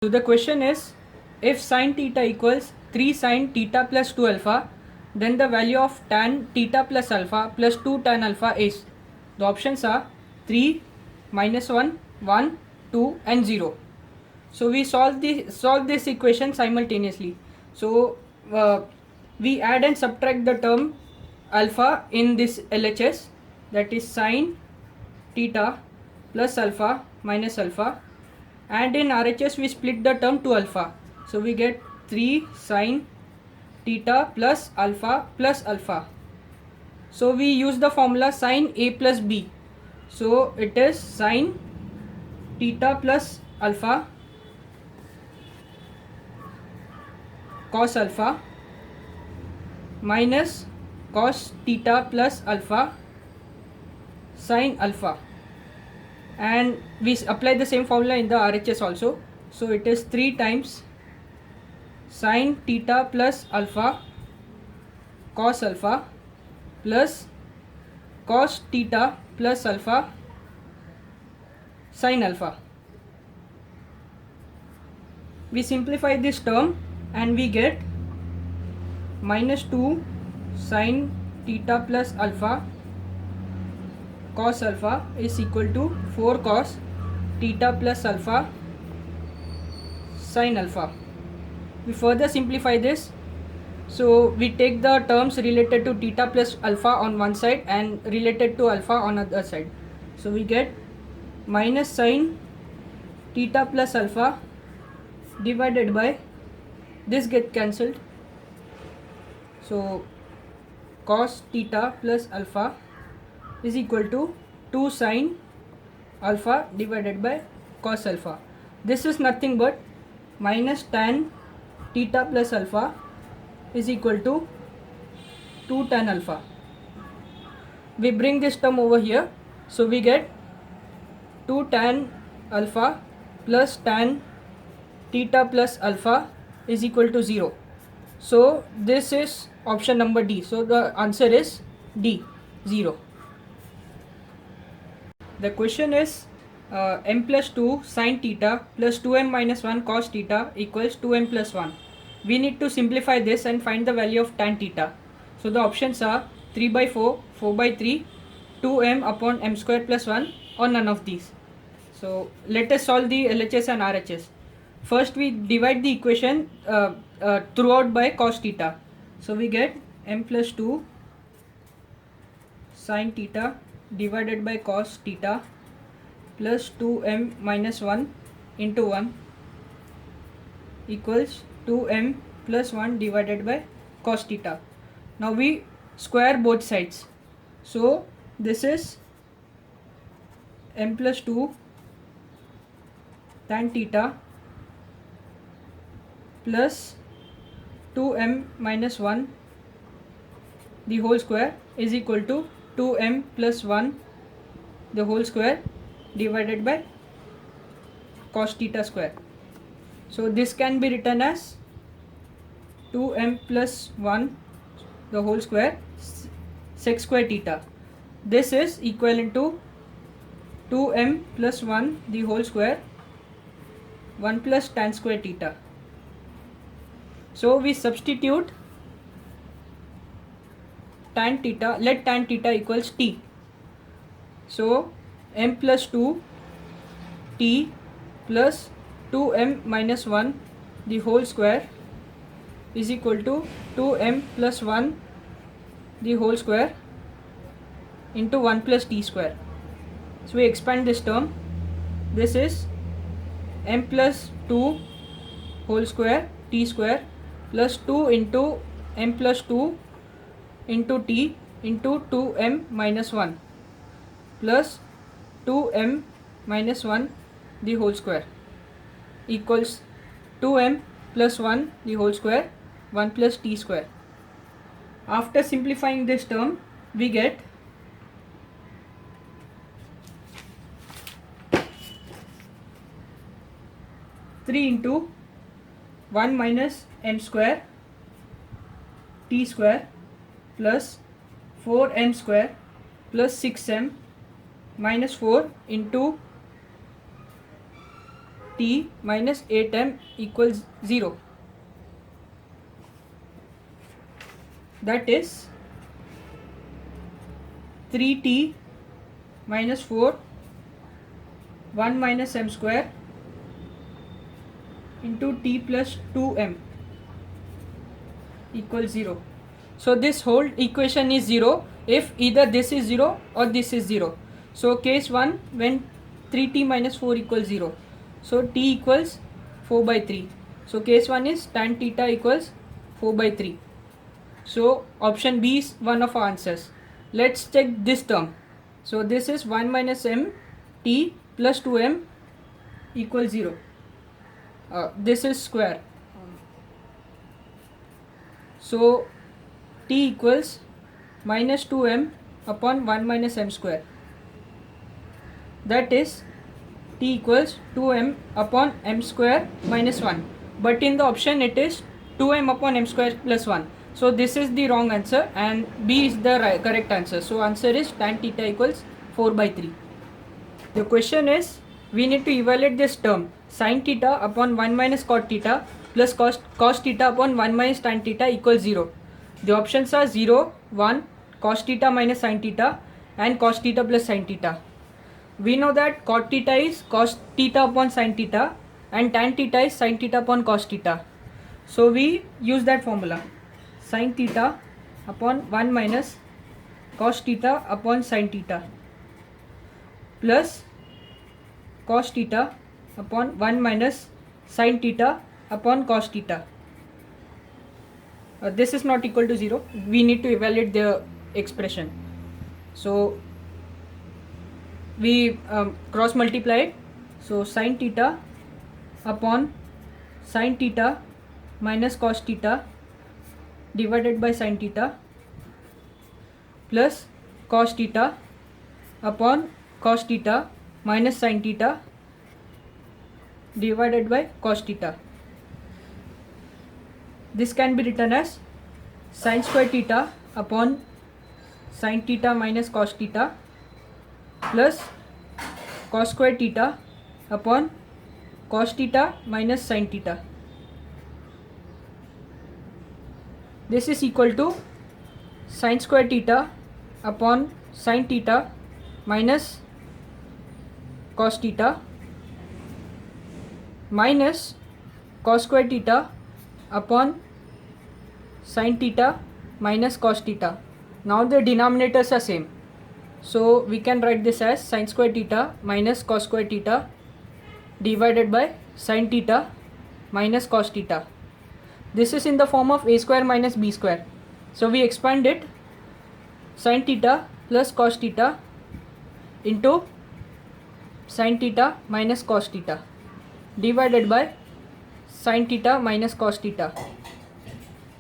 So the question is, if sine theta equals 3 sine theta plus 2 alpha, then the value of tan theta plus alpha plus 2 tan alpha is. The options are 3, -1, 1, 2 and 0. So we solve this equation simultaneously. So we add and subtract the term alpha in this LHS, that is sine theta plus alpha minus alpha, and in RHS we split the term to alpha. So we get 3 sine theta plus alpha. So we use the formula sine A plus B. So it is sine theta plus alpha cos alpha minus cos theta plus alpha sin alpha, and we apply the same formula in the RHS also. So it is 3 times sin theta plus alpha cos alpha plus cos theta plus alpha sin alpha. We simplify this term and we get -2 sin theta plus alpha cos alpha is equal to 4 cos theta plus alpha sin alpha. We further simplify this. So we take the terms related to theta plus alpha on one side and related to alpha on other side. So we get minus sin theta plus alpha divided by, this get cancelled, so cos theta plus alpha is equal to 2 sin alpha divided by cos alpha. This is nothing but minus tan theta plus alpha is equal to 2 tan alpha. We bring this term over here, so we get 2 tan alpha plus tan theta plus alpha is equal to 0. So this is option number D. So the answer is D, 0. The question is m plus 2 sin theta plus 2m minus 1 cos theta equals 2m plus 1. We need to simplify this and find the value of tan theta. So the options are 3 by 4, 4 by 3, 2m upon m square plus 1, or none of these. So let us solve the LHS and RHS. First we divide the equation throughout by cos theta. So we get m plus 2 sin theta divided by cos theta plus 2m minus 1 into 1 equals 2m plus 1 divided by cos theta. Now we square both sides. So this is m plus 2 tan theta plus 2m minus 1 the whole square is equal to 2m plus 1 the whole square divided by cos theta square. So this can be written as 2m plus 1 the whole square sec square theta. This is equivalent to 2m plus 1 the whole square 1 plus tan square theta. So we substitute tan theta, let tan theta equals t. So m plus 2 t plus 2m minus 1 the whole square is equal to 2m plus 1 the whole square into 1 plus t square. So we expand this term. This is m plus 2 whole square t square plus 2 into m plus 2 into t into 2m minus 1 plus 2m minus 1 the whole square equals 2m plus 1 the whole square 1 plus t square. After simplifying this term we get three into 1 minus m square t square plus 4m square plus 6m minus 4 into t minus 8m equals 0. That is 3t minus 4 1 minus m square into t plus 2m equals 0. So this whole equation is 0 if either this is 0 or this is 0. So case 1, when 3t minus 4 equals 0, so t equals 4 by 3. So case 1 is tan theta equals 4 by 3. So option B is one of our answers. Let's check this term. So this is 1 minus m t plus 2m equals 0. This is square. So t equals minus 2m upon 1 minus m square. That is t equals 2m upon m square minus 1. But in the option it is 2m upon m square plus 1. So this is the wrong answer and B is the correct answer. So answer is tan theta equals 4 by 3. The question is, we need to evaluate this term sin theta upon 1 minus cot theta plus cos theta upon 1 minus tan theta equals 0. The options are 0, 1, cos theta minus sin theta and cos theta plus sin theta. We know that cot theta is cos theta upon sin theta and tan theta is sin theta upon cos theta. So we use that formula. Sin theta upon 1 minus cos theta upon sin theta plus cos theta upon 1 minus sin theta upon cos theta. This is not equal to 0. We need to evaluate the expression. So we cross multiply it. So sin theta upon sin theta minus cos theta divided by sin theta plus cos theta upon cos theta minus sin theta divided by cos theta. This can be written as sin square theta upon sin theta minus cos theta plus cos square theta upon cos theta minus sin theta. This is equal to sin square theta upon sin theta minus cos theta minus cos square theta upon sin theta minus cos theta. Now the denominators are same. So we can write this as sin square theta minus cos square theta divided by sin theta minus cos theta. This is in the form of a square minus b square. So we expand it, sin theta plus cos theta into sin theta minus cos theta divided by sin theta minus cos theta.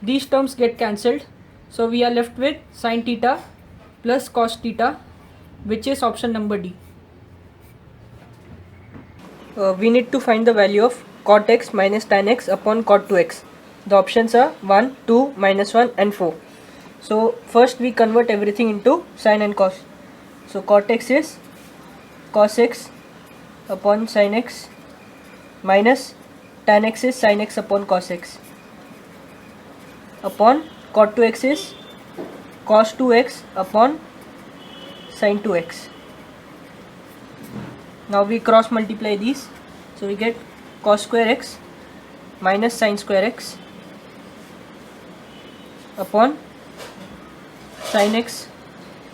These terms get cancelled. So we are left with sin theta plus cos theta, which is option number D. We need to find the value of cot x minus tan x upon cot 2x. The options are 1, 2, minus 1 and 4. So first we convert everything into sin and cos. So cot x is cos x upon sin x minus tan x is sin x upon cos x upon cot 2x is cos 2x upon sin 2x. Now we cross multiply these. So we get cos square x minus sin square x upon sin x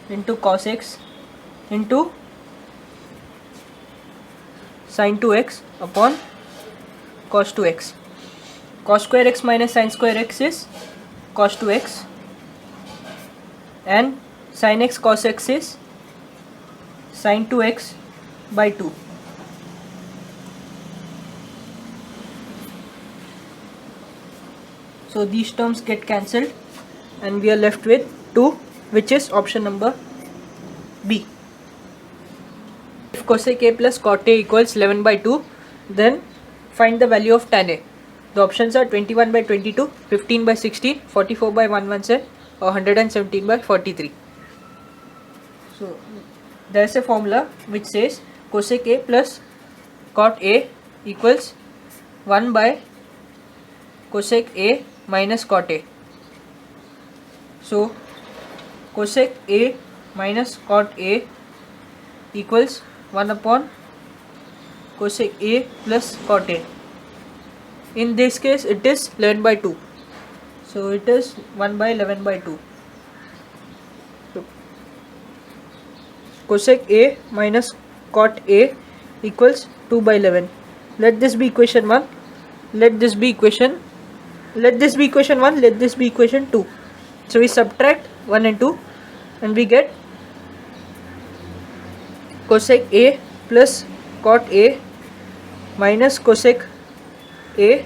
into cos x into sin 2x upon cos 2x. Cos square x minus sin square x is cos 2x and sin x cos x is sin 2x by 2. So these terms get cancelled and we are left with 2, which is option number B. If cosec A plus cot A equals 11 by 2, then find the value of tan A. The options are 21 by 22, 15 by 16, 44 by 117 or 117 by 43. So there is a formula which says cosec A plus cot A equals 1 by cosec A minus cot A. So cosec A minus cot A equals 1 upon cosec A plus cot A. In this case it is 11 by 2. So it is 1 by 11 by 2. So cosec A minus cot A equals 2 by 11. Let this be equation 1. Let this be equation 1. Let this be equation 2. So we subtract 1 and 2 and we get cosec A plus cot A minus cosec A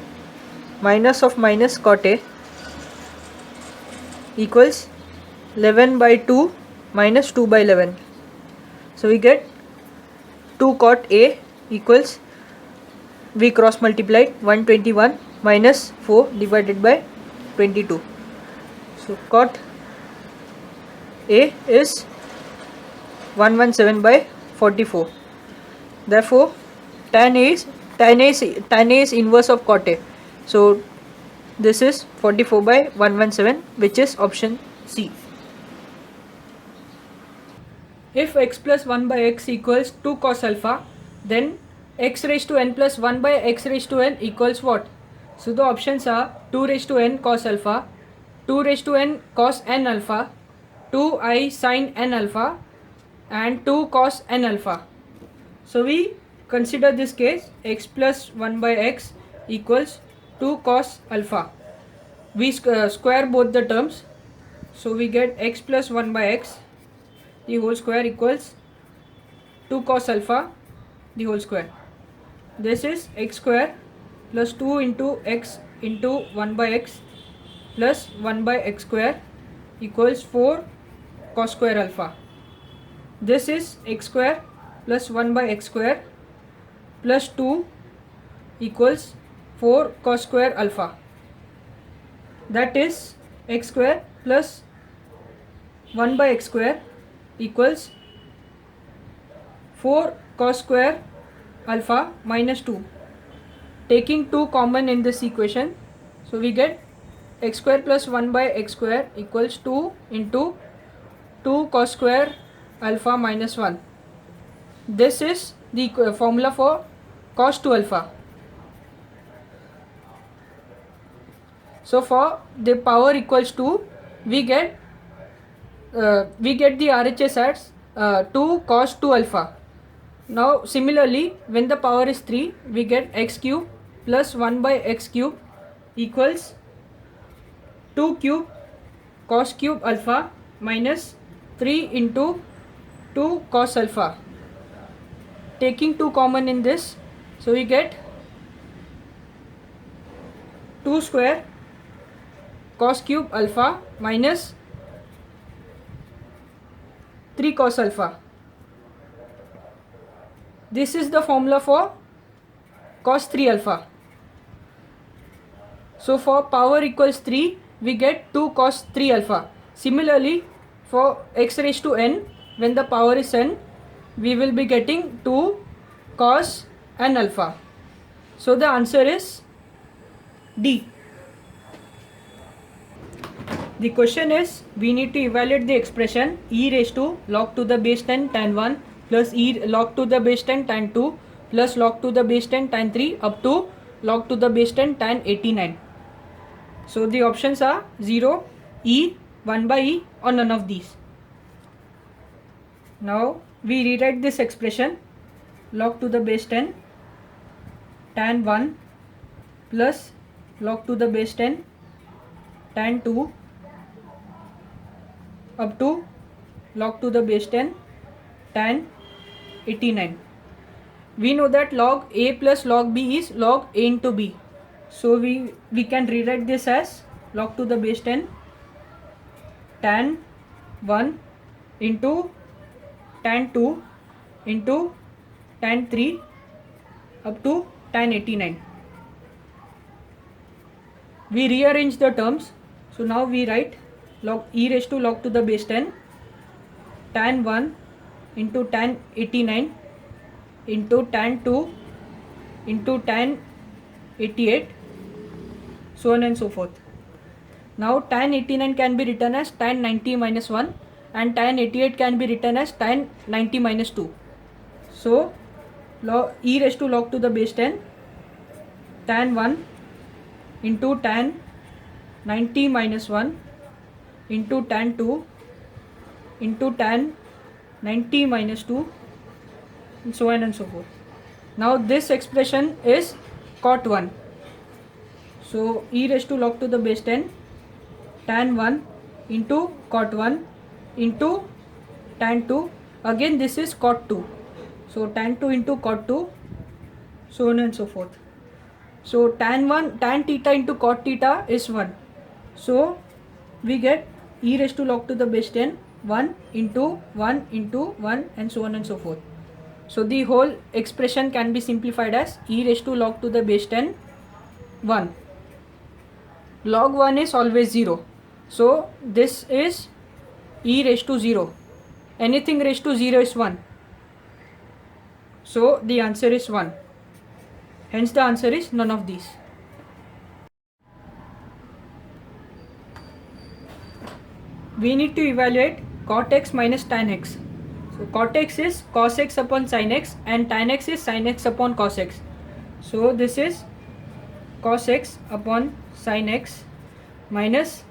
minus of minus cot A equals 11 by 2 minus 2 by 11. So we get 2 cot A equals, we cross multiplied, 121 minus 4 divided by 22. So cot A is 117 by 44. Therefore tan A is inverse of cot A. So this is 44 by 117, which is option C. If x plus 1 by x equals 2 cos alpha, then x raised to n plus 1 by x raised to n equals what? So the options are 2 raised to n cos alpha, 2 raised to n cos n alpha, 2i sin n alpha, and 2 cos n alpha. So we consider this case x plus 1 by x equals 2 cos alpha. We square both the terms. So we get x plus 1 by x the whole square equals 2 cos alpha the whole square. This is x square plus 2 into x into 1 by x plus 1 by x square equals 4 cos square alpha. This is x square plus 1 by x square plus 2 equals 4 cos square alpha. That is x square plus 1 by x square equals 4 cos square alpha minus 2. Taking 2 common in this equation, so we get x square plus 1 by x square equals 2 into 2 cos square alpha minus 1. This is the formula for cos 2 alpha. So for the power equals 2, we get the RHS as 2 cos 2 alpha. Now similarly, when the power is 3, we get x cube plus 1 by x cube equals 2 cube cos cube alpha minus 3 into 2 cos alpha. Taking 2 common in this, so we get 2 square cos cube alpha minus 3 cos alpha. This is the formula for cos 3 alpha. So for power equals 3, we get 2 cos 3 alpha. Similarly, for x raised to n, when the power is n, we will be getting 2 cos n alpha. So the answer is D. The question is, we need to evaluate the expression e raised to log to the base 10 tan 1 plus e log to the base 10 tan 2 plus log to the base 10 tan 3 up to log to the base 10 tan 89. So the options are 0, e, 1 by e, or none of these. Now we rewrite this expression log to the base 10 tan 1 plus log to the base 10 tan 2 up to log to the base 10 tan 89. We know that log a plus log b is log a into b. So we can rewrite this as log to the base 10 tan 1 into tan 2 into tan 3 up to tan 89. We rearrange the terms. So now we write log e raised to log to the base 10 tan 1 into tan 89 into tan 2 into tan 88, so on and so forth. Now tan 89 can be written as tan 90 minus 1 and tan 88 can be written as tan 90 minus 2. So e raised to log to the base 10 tan 1 into tan 90 minus 1 into tan 2 into tan 90 minus 2 and so on and so forth. Now this expression is cot 1. So e raised to log to the base 10 tan 1 into cot 1 into tan 2. Again this is cot 2. So tan 2 into cot 2, so on and so forth. So tan theta into cot theta is 1. So we get e raised to log to the base 10 1 into 1 into 1 and so on and so forth. So the whole expression can be simplified as e raised to log to the base 10 1. Log 1 is always 0. So this is e raised to 0. Anything raised to 0 is 1. So the answer is 1. Hence the answer is none of these. We need to evaluate cot x minus tan x. So cot x is cos x upon sin x and tan x is sin x upon cos x. So this is cos x upon sin x minus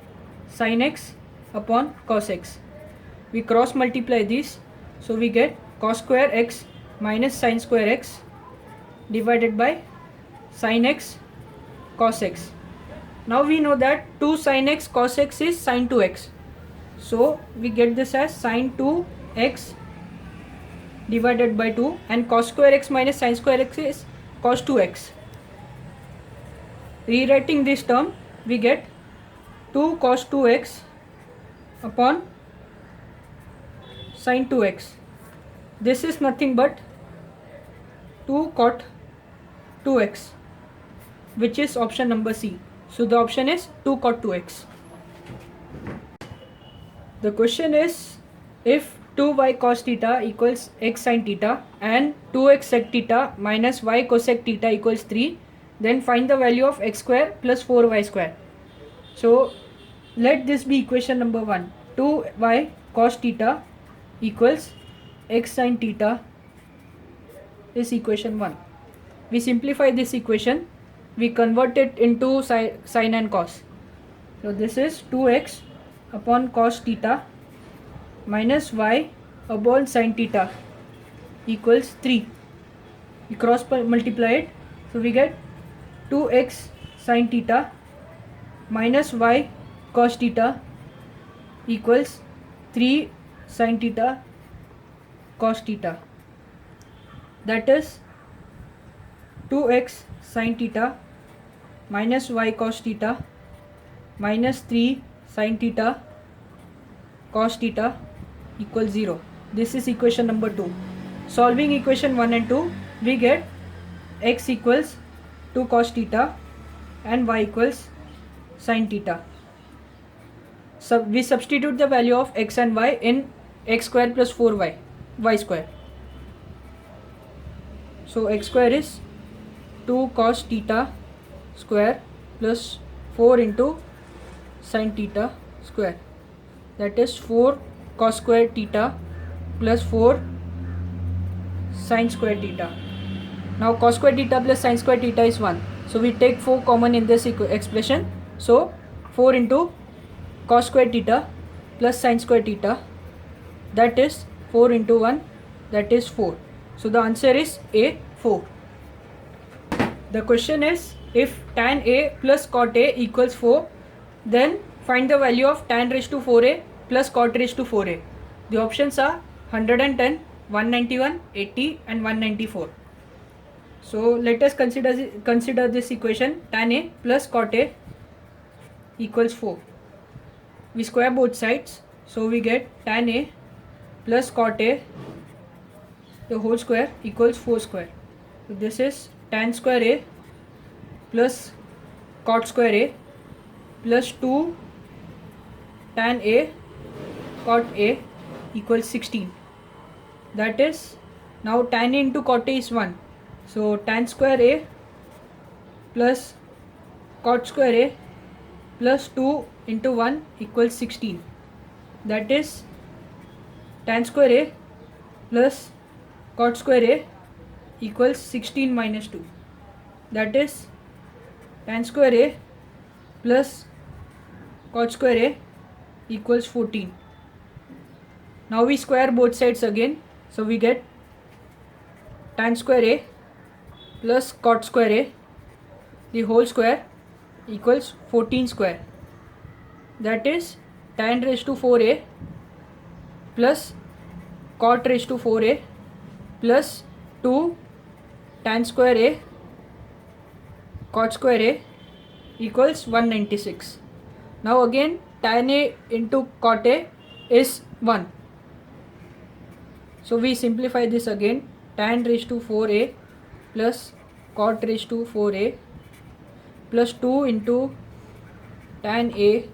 sin x upon cos x. We cross multiply these, so we get cos square x minus sin square x divided by sin x cos x. Now we know that 2 sin x cos x is sin 2x. So we get this as sin 2x divided by 2 and cos square x minus sin square x is cos 2x. Rewriting this term, we get 2 cos 2x upon sin 2x. This is nothing but 2 cot 2x, which is option number C. So the option is 2 cot 2x. The question is, if 2y cos theta equals x sin theta and 2x sec theta minus y cosec theta equals 3, then find the value of x square plus 4y square. So let this be equation number 1. 2y cos theta equals x sin theta is equation 1. We simplify this equation, we convert it into sin and cos. So this is 2x upon cos theta minus y upon sin theta equals 3. We cross multiply it, so we get 2x sin theta minus y cos theta equals 3 sin theta cos theta. That is 2x sin theta minus y cos theta minus 3 sin theta cos theta equals 0. This is equation number 2. Solving equation 1 and 2, we get x equals 2 cos theta and y equals sin theta. So we substitute the value of x and y in x square plus 4y, y square. So x square is 2 cos theta square plus 4 into sin theta square. That is 4 cos square theta plus 4 sin square theta. Now cos square theta plus sin square theta is 1. So we take 4 common in this expression. So 4 into cos square theta plus sin square theta, that is 4 into 1, that is 4. So the answer is A, 4. The question is, if tan A plus cot A equals 4, then find the value of tan raised to 4A plus cot raised to 4A. The options are 110, 191, 80 and 194. So let us consider this equation. Tan A plus cot A equals 4. We square both sides, so we get tan A plus cot A the whole square equals 4 square. So this is tan square A plus cot square A plus 2 tan A cot A equals 16. That is, now tan A into cot A is 1. So tan square A plus cot square A plus 2 into 1 equals 16. That is tan square A plus cot square A equals 16 minus 2. That is tan square A plus cot square A equals 14. Now we square both sides again. So we get tan square A plus cot square A the whole square equals 14 square. That is tan raised to 4A plus cot raised to 4A plus 2 tan square A cot square A equals 196. Now again tan A into cot A is 1. So we simplify this again. Tan raised to 4A plus cot raised to 4A plus 2 into tan A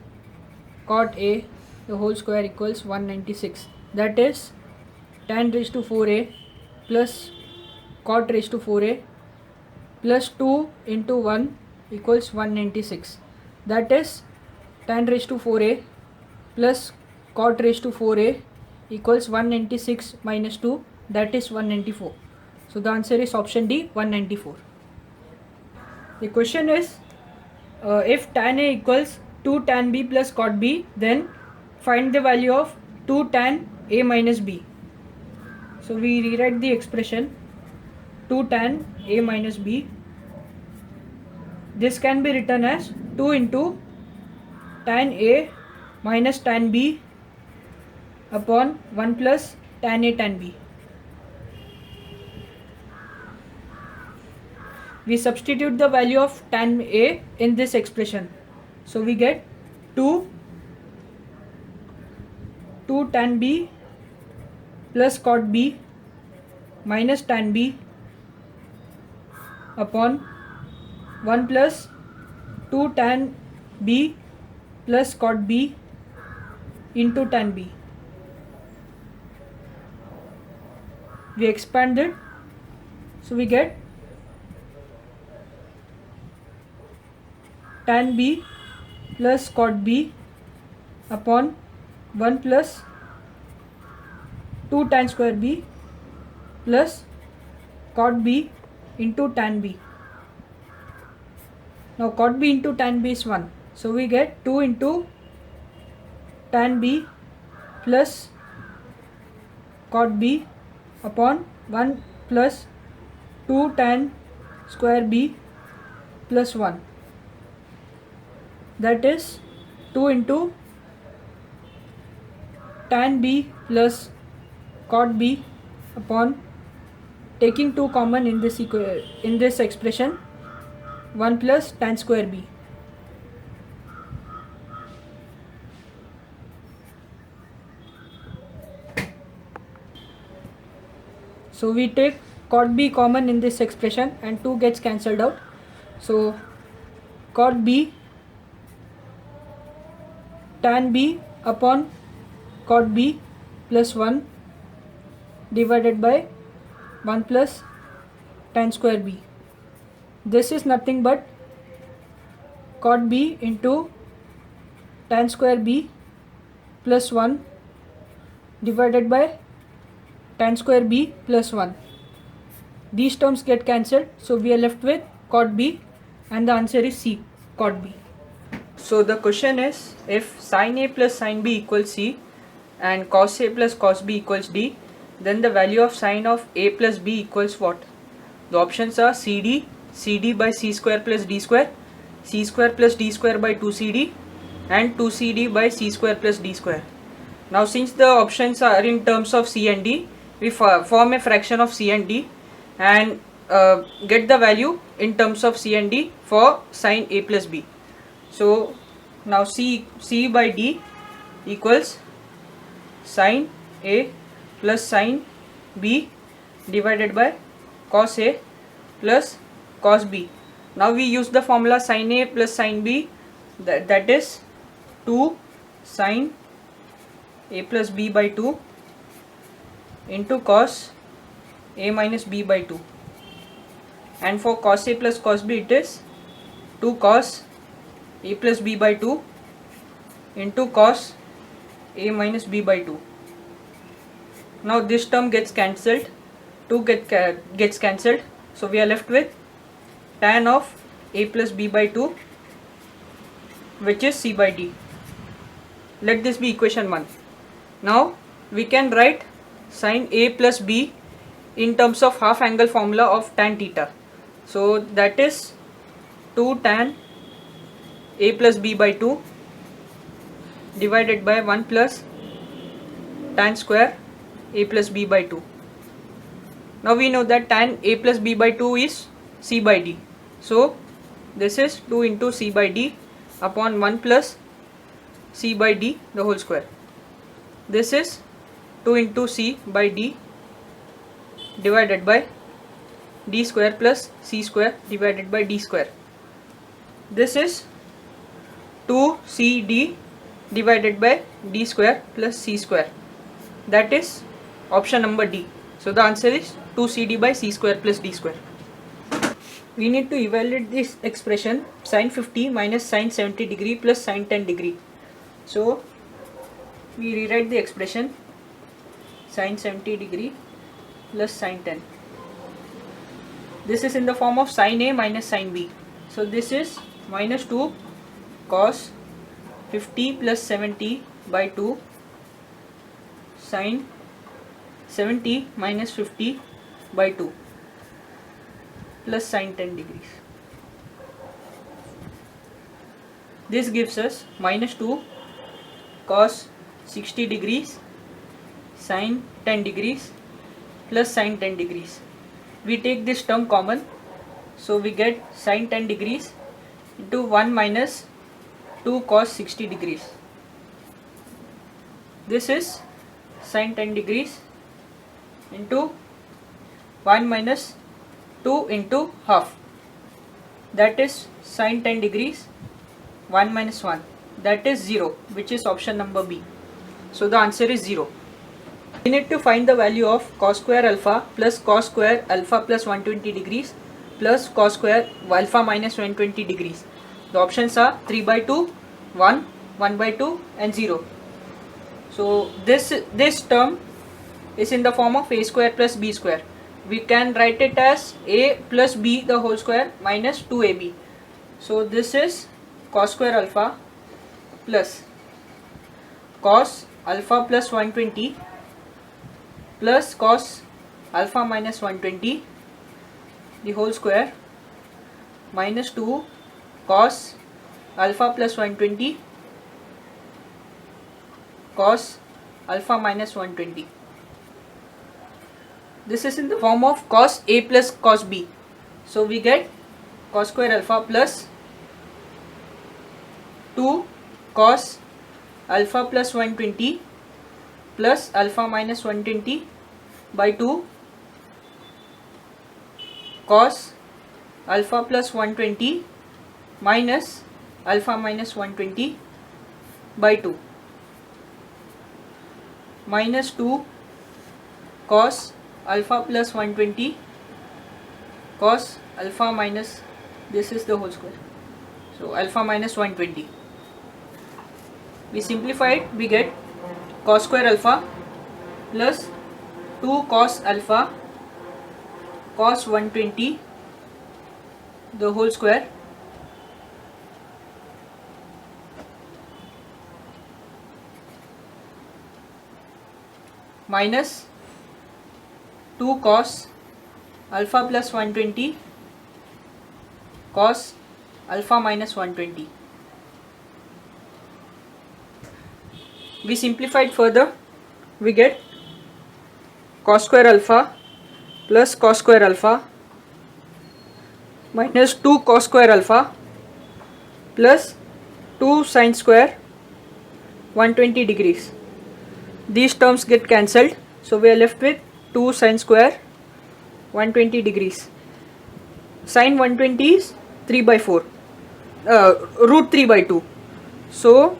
cot A the whole square equals 196. That is tan raised to 4A plus cot raised to 4A plus 2 into 1 equals 196. That is tan raised to 4A plus cot raised to 4A equals 196 minus 2, that is 194. So the answer is option D, 194. The question is if tan A equals 2 tan B plus cot B, then find the value of 2 tan A minus B. So we rewrite the expression 2 tan A minus B. This can be written as 2 into tan A minus tan B upon 1 plus tan A tan B. We substitute the value of tan A in this expression. So we get 2 tan B plus cot B minus tan B upon 1 plus 2 tan B plus cot B into tan B. We expand it, so we get tan B plus cot B upon 1 plus 2 tan square B plus cot B into tan B. Now cot B into tan B is 1. So we get 2 into tan B plus cot B upon 1 plus 2 tan square B plus 1. That is 2 into tan B plus cot B upon, taking 2 common in this expression, 1 plus tan square B. So we take cot B common in this expression and 2 gets cancelled out. So cot B tan B upon cot B plus 1 divided by 1 plus tan square B. This is nothing but cot B into tan square B plus 1 divided by tan square B plus 1. These terms get cancelled, so we are left with cot B, and the answer is C, cot B. So the question is, if sin A plus sin B equals C and cos A plus cos B equals D, then the value of sin of A plus B equals what? The options are CD, CD by C square plus D square, C square plus D square by 2CD, and 2CD by C square plus D square. Now since the options are in terms of C and D, we form a fraction of C and D and get the value in terms of C and D for sin A plus B. So now C by D equals sin A plus sin B divided by cos A plus cos B. Now we use the formula sin A plus sin B, that is 2 sin A plus B by 2 into cos A minus B by 2. and for cos a plus cos b it is 2 cos a plus b by 2 into cos a minus b by 2. Now this term gets cancelled, 2 gets cancelled, so we are left with tan of a plus b by 2, which is c by d. Let this be equation 1. Now we can write sin a plus b in terms of half angle formula of tan theta. So that is 2 tan a plus b by 2 divided by 1 plus tan square a plus b by 2. Now we know that tan a plus b by 2 is c by d. So this is 2 into c by d upon 1 plus c by d the whole square. This is 2 into c by d divided by d square plus c square divided by d square. This is 2cd divided by d square plus c square. That is option number D. So the answer is 2cd by c square plus d square. We need to evaluate this expression sin 50 minus sin 70 degree plus sin 10 degree. So we rewrite the expression sin 70 degree plus sin 10. This is in the form of sin A minus sin B. So this is minus 2 cos 50 plus 70 by 2 sin 70 minus 50 by 2 plus sin 10 degrees. This gives us minus 2 cos 60 degrees sin 10 degrees plus sin 10 degrees. We take this term common, so we get sin 10 degrees into 1 minus 2 cos 60 degrees. This is sin 10 degrees into 1 minus 2 into half, that is sin 10 degrees 1 minus 1, that is 0, which is option number B. So the answer is 0. We need to find the value of cos square alpha plus cos square alpha plus 120 degrees plus cos square alpha minus 120 degrees. The options are 3 by 2, 1, 1 by 2 and 0. So this term is in the form of a square plus b square. We can write it as a plus b the whole square minus 2ab. So this is cos square alpha plus cos alpha plus 120 plus cos alpha minus 120 the whole square minus 2 cos alpha plus 120 cos alpha minus 120. This is in the form of cos a plus cos b. So we get cos square alpha plus 2 cos alpha plus 120 plus alpha minus 120 by 2 cos alpha plus 120 minus alpha minus 120 by 2 minus 2 cos alpha plus 120 cos alpha minus, this is the whole square, so alpha minus 120. We simplify it, we get cos square alpha plus 2 cos alpha cos 120 the whole square minus 2 cos alpha plus 120 cos alpha minus 120. We simplified further, we get cos square alpha plus cos square alpha minus 2 cos square alpha plus 2 sin square 120 degrees. These terms get cancelled, so we are left with 2 sin square 120 degrees. Sin 120 is 3 by 4, root 3 by 2. So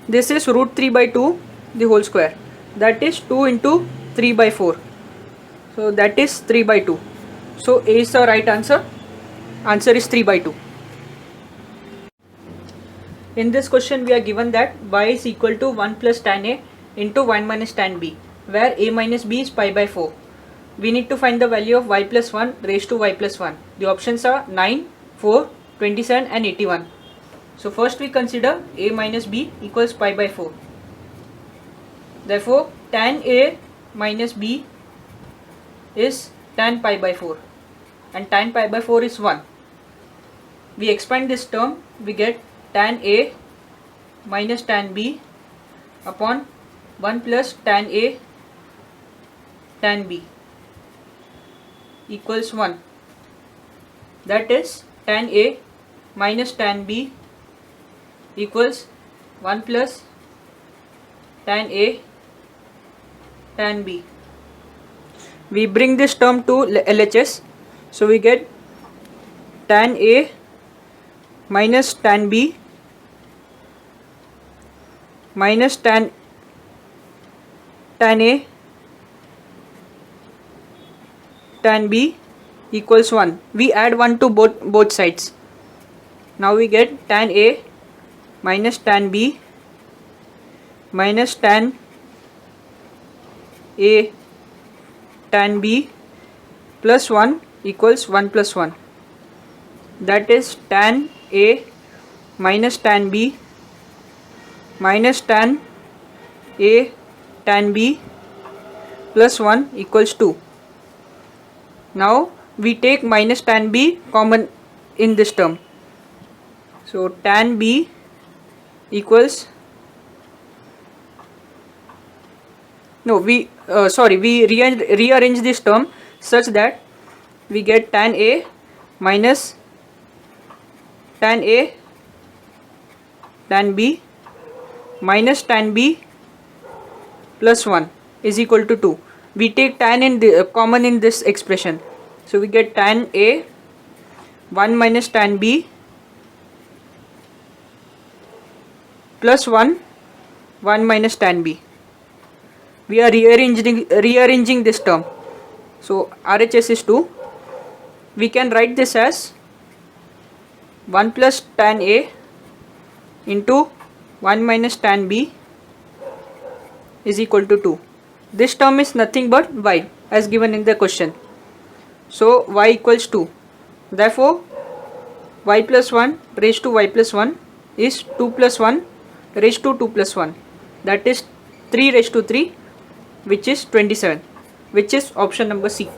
this is root 3 by 2 the whole square, that is 2 into 3 by 4. So that is 3 by 2. So A is the right answer. Answer is 3 by 2. In this question we are given that y is equal to 1 plus tan A into 1 minus tan B, where A minus B is pi by 4. We need to find the value of y plus 1 raised to y plus 1. The options are 9, 4, 27 and 81. So first we consider A minus B equals pi by 4. Therefore tan A minus B is tan pi by 4 and tan pi by 4 is 1. We expand this term, we get tan A minus tan B upon 1 plus tan A tan B equals 1. That is tan A minus tan B equals 1 plus tan A tan B. We bring this term to LHS, so we get tan A minus tan B minus tan A tan B equals 1. We add 1 to both sides. Now we get tan A minus tan B minus tan A tan B plus 1 equals 1 plus 1. That is tan A minus tan B minus tan A tan B plus 1 equals 2. Now we take minus tan B common in this term. So tan B equals, no, we rearrange this term such that we get tan A minus tan A tan B minus tan B plus 1 is equal to 2. We take tan in the common in this expression, so we get tan A 1 minus tan B plus 1 minus tan B. We are rearranging this term, so RHS is 2. We can write this as 1 plus tan A into 1 minus tan B is equal to 2. This term is nothing but y as given in the question. So y equals 2. Therefore y plus 1 raised to y plus 1 is 2 plus 1 raised to 2 plus 1. That is 3 raised to 3, which is 27, which is option number C.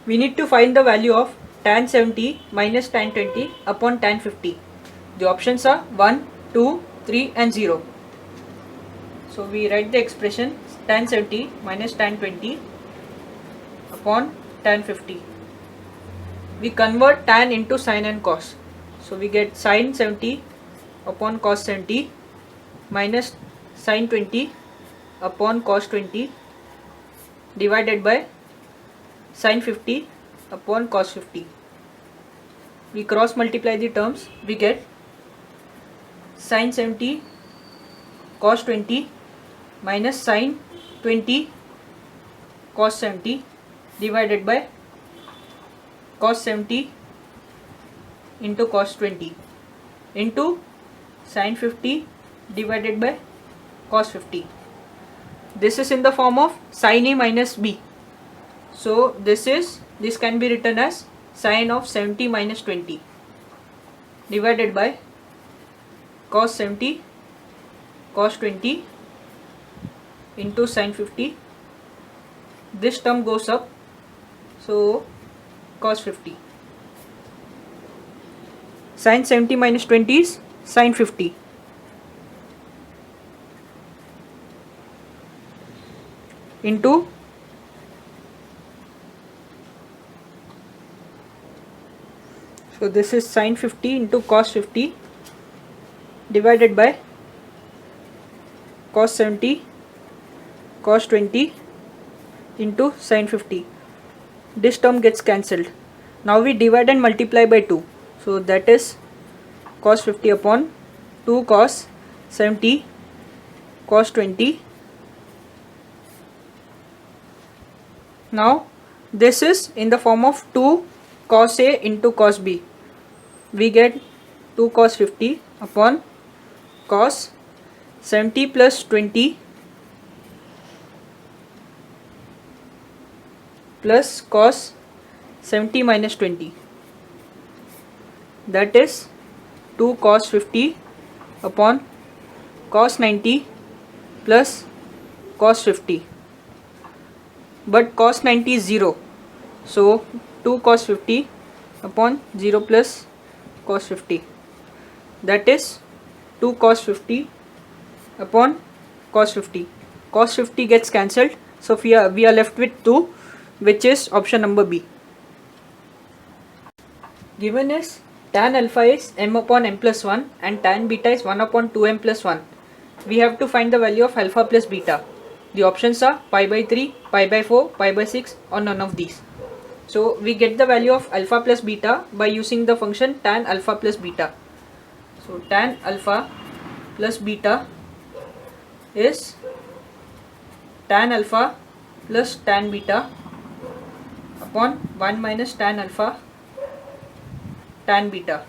We need to find the value of tan 70 minus tan 20 upon tan 50. The options are 1, 2, 3 and 0. So we write the expression tan 70 minus tan 20 upon tan 50. We convert tan into sin and cos. So we get sin 70 upon cos 70 minus sin 20 upon cos 20 divided by sin 50 upon cos 50. We cross multiply the terms, we get sin 70 cos 20 minus sin 20 cos 70 divided by cos 70 into cos 20 into sin 50 divided by cos 50. This is in the form of sin A minus B. So this can be written as sin of 70 minus 20 divided by cos 70 cos 20 into sin 50. This term goes up, so cos 50. Sin 70 minus 20 is sin 50 into so this is sin 50 into cos 50 divided by cos 70 cos 20 into sin 50. This term gets cancelled. Now we divide and multiply by 2. So that is cos 50 upon 2 cos 70 cos 20. Now this is in the form of 2 cos A into cos B. We get 2 cos 50 upon cos 70 plus 20 plus cos 70 minus 20. That is 2 cos 50 upon cos 90 plus cos 50. But cos 90 is 0. So 2 cos 50 upon 0 plus cos 50. That is 2 cos 50 upon cos 50. Cos 50 gets cancelled. So we are left with 2, which is option number B. Given is tan alpha is m upon m plus 1 and tan beta is 1 upon 2m plus 1. We have to find the value of alpha plus beta. The options are pi by 3, pi by 4, pi by 6 or none of these. So we get the value of alpha plus beta by using the function tan alpha plus beta. So tan alpha plus beta is tan alpha plus tan beta upon 1 minus tan alpha tan beta.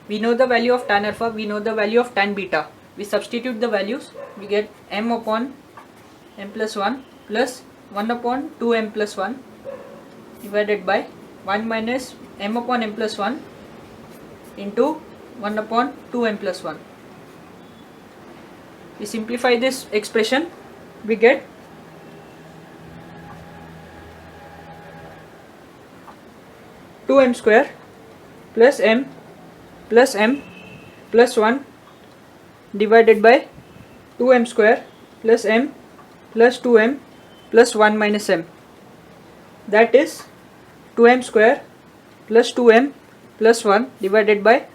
We know the value of tan alpha, we know the value of tan beta. We substitute the values, we get m upon m plus 1 plus 1 upon 2m plus 1 divided by 1 minus m upon m plus 1 into 1 upon 2m plus 1. We simplify this expression, we get two m square plus m plus 1 divided by 2m square plus m plus 2m plus 1 minus m. That is 2m square plus 2m plus 1 divided by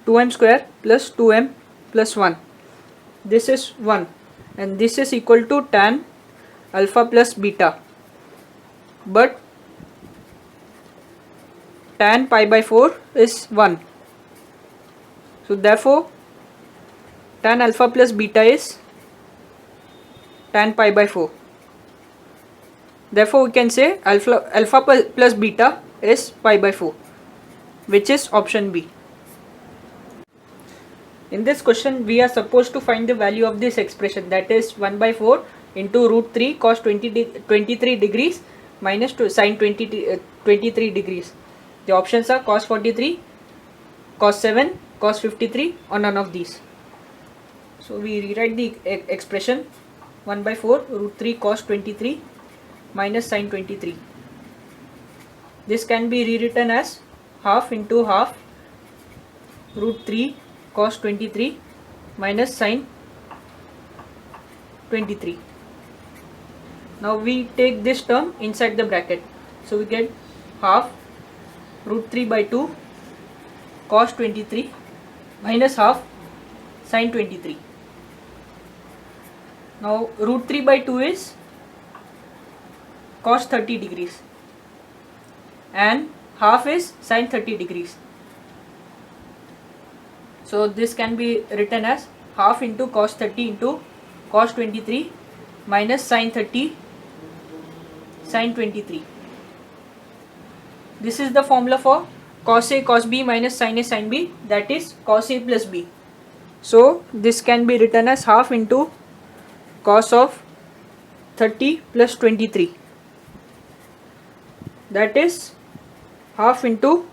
2m square plus 2m plus 1. This is 1 and this is equal to tan alpha plus beta. But tan pi by 4 is 1. So therefore tan alpha plus beta is tan pi by 4. Therefore we can say alpha plus beta is pi by 4, which is option B. In this question we are supposed to find the value of this expression, that is 1 by 4 into root 3 cos 23 degrees minus sin 23 degrees. The options are cos 43, cos 7, cos 53 or none of these. So we rewrite the expression 1 by 4 root 3 cos 23 minus sin 23. This can be rewritten as half into half root 3 cos 23 minus sin 23. Now we take this term inside the bracket. So we get half root 3 by 2 cos 23 minus half sin 23. Now root 3 by 2 is cos 30 degrees and half is sin 30 degrees. So this can be written as half into cos 30 into cos 23 minus sin 30 sin 23. This is the formula for cos A cos B minus sin A sin B, that is cos A plus B. So this can be written as half into cos of 30 plus 23, that is half into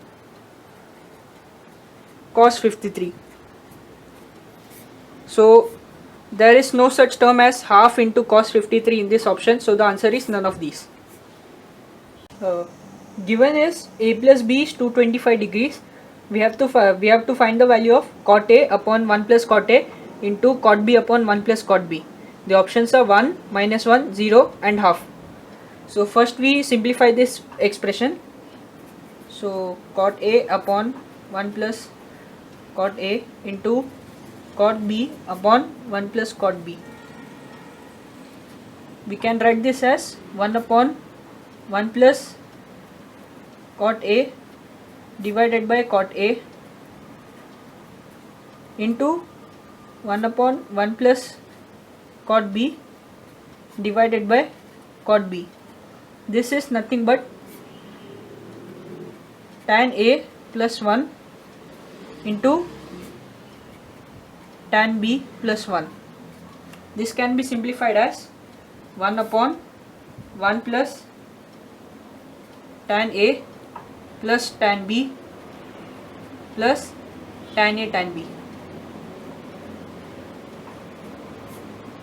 cos 53. So there is no such term as half into cos 53 in this option, so the answer is none of these. Given is A plus B is 225 degrees, we have to find the value of cot A upon 1 plus cot A into cot B upon 1 plus cot B. The options are 1, minus 1, 0 and half. So first we simplify this expression. So cot A upon 1 plus cot A into cot B upon 1 plus cot B. We can write this as 1 upon 1 plus cot A divided by cot A into 1 upon 1 plus cot B divided by cot B. this is nothing but tan A plus 1 into tan B plus 1. This can be simplified as 1 upon 1 plus tan A plus tan B plus tan A tan B.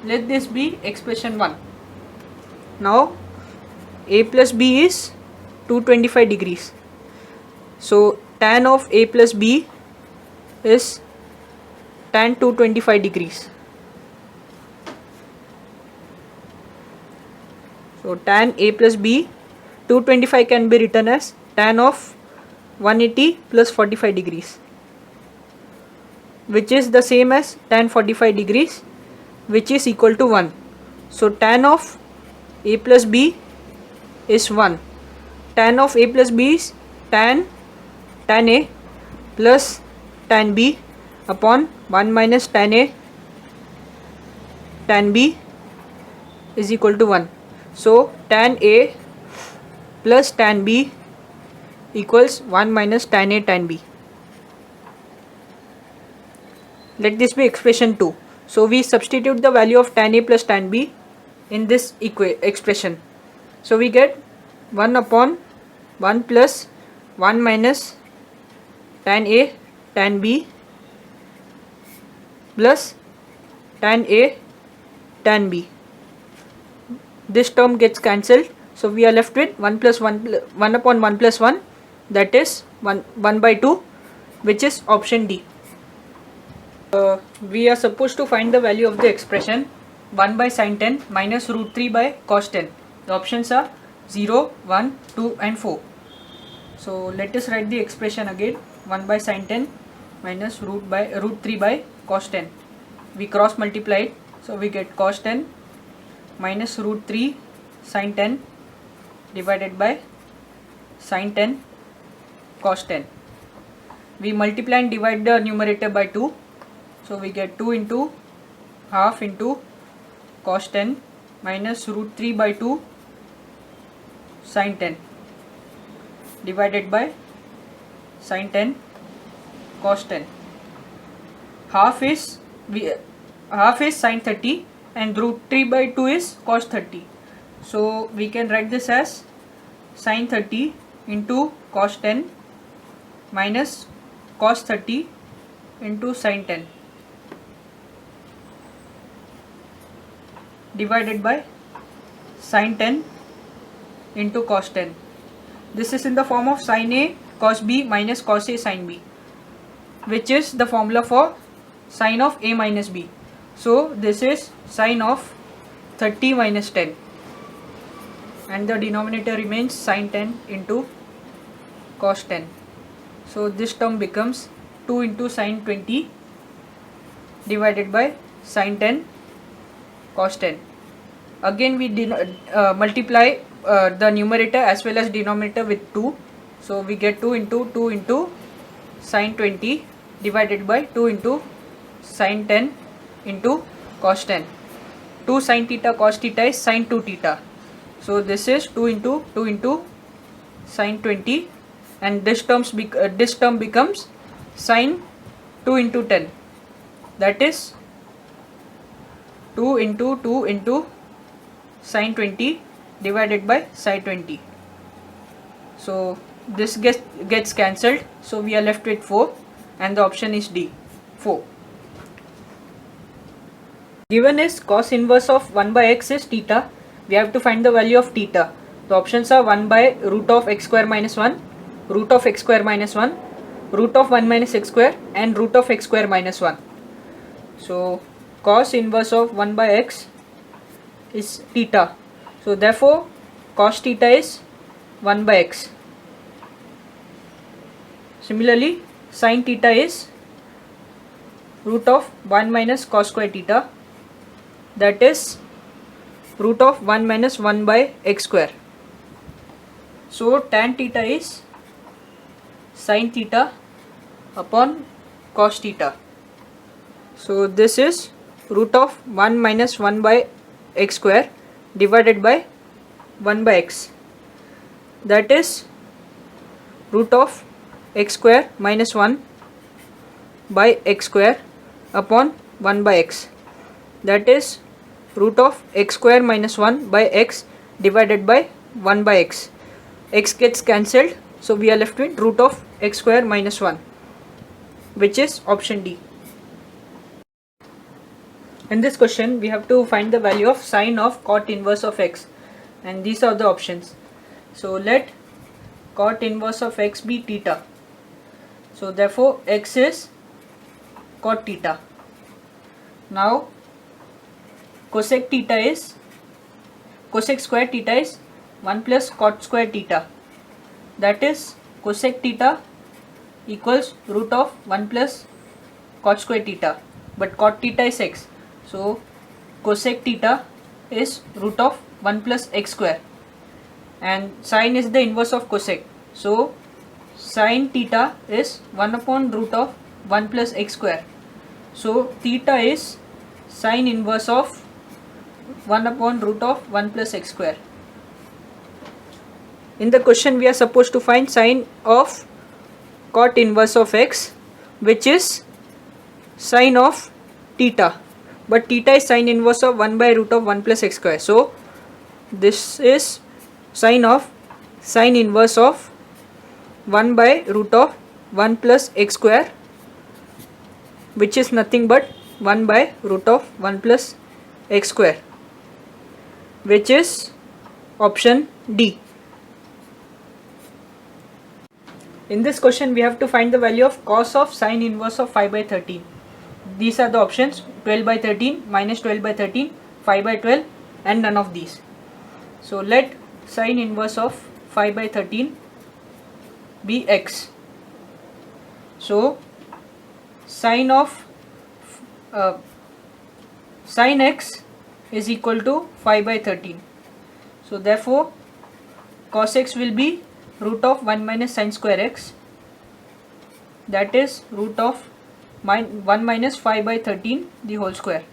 Let this be expression 1. Now A plus B is 225 degrees. So tan of A plus B is tan 225 degrees. So tan A plus B 225 can be written as tan of 180 plus 45 degrees, which is the same as tan 45 degrees, which is equal to 1. So tan of A plus B is 1. Tan of A plus B is tan A plus tan B upon 1 minus tan A tan B is equal to 1. So tan A plus tan B equals 1 minus tan A tan B. Let this be expression 2. So we substitute the value of tan A plus tan B in this expression. So we get 1 upon 1 plus 1 minus tan A tan B plus tan A tan B. This term gets cancelled, so we are left with 1 upon 1 plus 1, that is 1 by 2, which is option D. We are supposed to find the value of the expression 1 by sin 10 minus root 3 by cos 10. The options are 0, 1, 2 and 4. So let us write the expression again. 1 by sin 10 minus root 3 by cos 10. We cross multiply it, so we get cos 10 minus root 3 sin 10 divided by sin 10 cos 10. We multiply and divide the numerator by 2, so we get 2 into half into cos 10 minus root 3 by 2 sin 10 divided by sin 10 cos 10. Half is sin 30 and root 3 by 2 is cos 30. So we can write this as sin 30 into cos 10 minus cos 30 into sin 10 divided by sin 10 into cos 10. This is in the form of sin A cos B minus cos A sin B, which is the formula for sin of A minus B. So this is sin of 30 minus 10, and the denominator remains sin 10 into cos 10. So this term becomes 2 into sin 20 divided by sin 10 cos 10. Again we multiply the numerator as well as denominator with 2. So we get 2 into sin 20 divided by 2 into sin 10 into cos 10. 2 sin theta cos theta is sin 2 theta. So this is 2 into sin 20, and this term becomes sin 2 into 10, that is 2 into sin 20 divided by sin 20. So this gets cancelled, so we are left with 4, and the option is D, 4. Given is cos inverse of 1 by x is theta, we have to find the value of theta. The options are 1 by root of x square minus 1, root of x square minus 1, root of 1 minus x square, and root of x square minus 1. So cos inverse of 1 by x is theta. So therefore cos theta is 1 by x. Similarly, sin theta is root of 1 minus cos square theta, that is root of 1 minus 1 by x square. So tan theta is sin theta upon cos theta. So this is root of 1 minus 1 by x square divided by 1 by x. that is root of x square minus 1 by x square upon 1 by x, that is root of x square minus 1 by x divided by 1 by x. X gets cancelled, so we are left with root of x square minus 1, which is option D. In this question we have to find the value of sine of cot inverse of x, and these are the options. So let cot inverse of x be theta, so therefore x is cot theta. Now cosec square theta is 1 plus cot square theta, that is cosec theta equals root of 1 plus cot square theta, but cot theta is x, so cosec theta is root of 1 plus x square, and sine is the inverse of cosec, so sine theta is 1 upon root of 1 plus x square, so theta is sine inverse of 1 upon root of 1 plus x square. In the question we are supposed to find sine of cot inverse of x, which is sine of theta, but theta is sine inverse of 1 by root of 1 plus x square, so this is sine inverse of 1 by root of 1 plus x square, which is nothing but 1 by root of 1 plus x square, which is option D. In this question we have to find the value of cos of sine inverse of 5 by 13. These are the options: 12 by 13, minus 12 by 13, 5 by 12, and none of these. So let sine inverse of 5 by 13 be x. So sine x is equal to 5 by 13. So therefore cos x will be root of 1 minus sine square x, that is root of 1 minus 5 by 13 the whole square,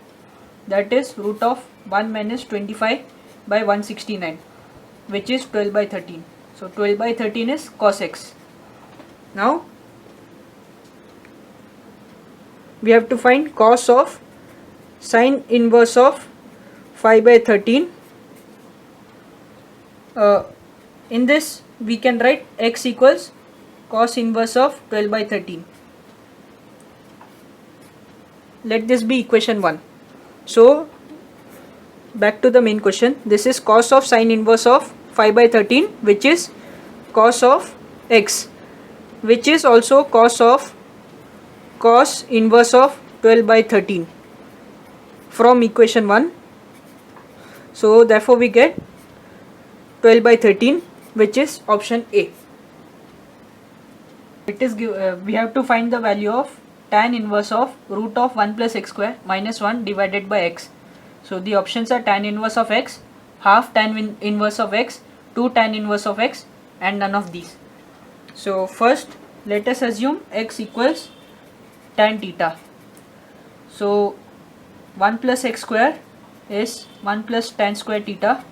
that is root of 1 minus 25 by 169, which is 12 by 13. So 12 by 13 is cos x. Now we have to find cos of sine inverse of 5 by 13. In this we can write x equals cos inverse of 12 by 13. Let this be equation 1. So back to the main question. This is cos of sine inverse of 5 by 13, which is cos of x, which is also cos inverse of 12 by 13 from equation 1. So therefore we get 12 by 13, which is option A. It is we have to find the value of tan inverse of root of 1 plus x square minus 1 divided by x. So the options are tan inverse of x, half tan inverse of x, 2 tan inverse of x, and none of these. So first let us assume x equals tan theta. So 1 plus x square is 1 plus tan square theta,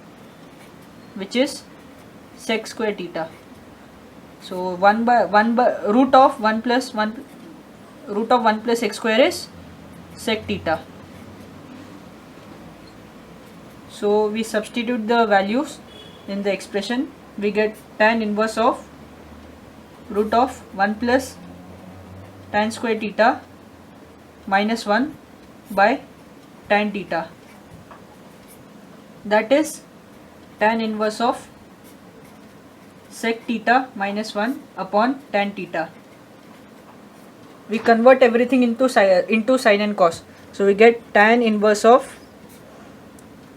which is sec square theta. So 1 by root of 1 plus x square is sec theta. So we substitute the values in the expression. We get tan inverse of root of 1 plus tan square theta minus 1 by tan theta, that is tan inverse of sec theta minus 1 upon tan theta. We convert everything into sine and cos. So we get tan inverse of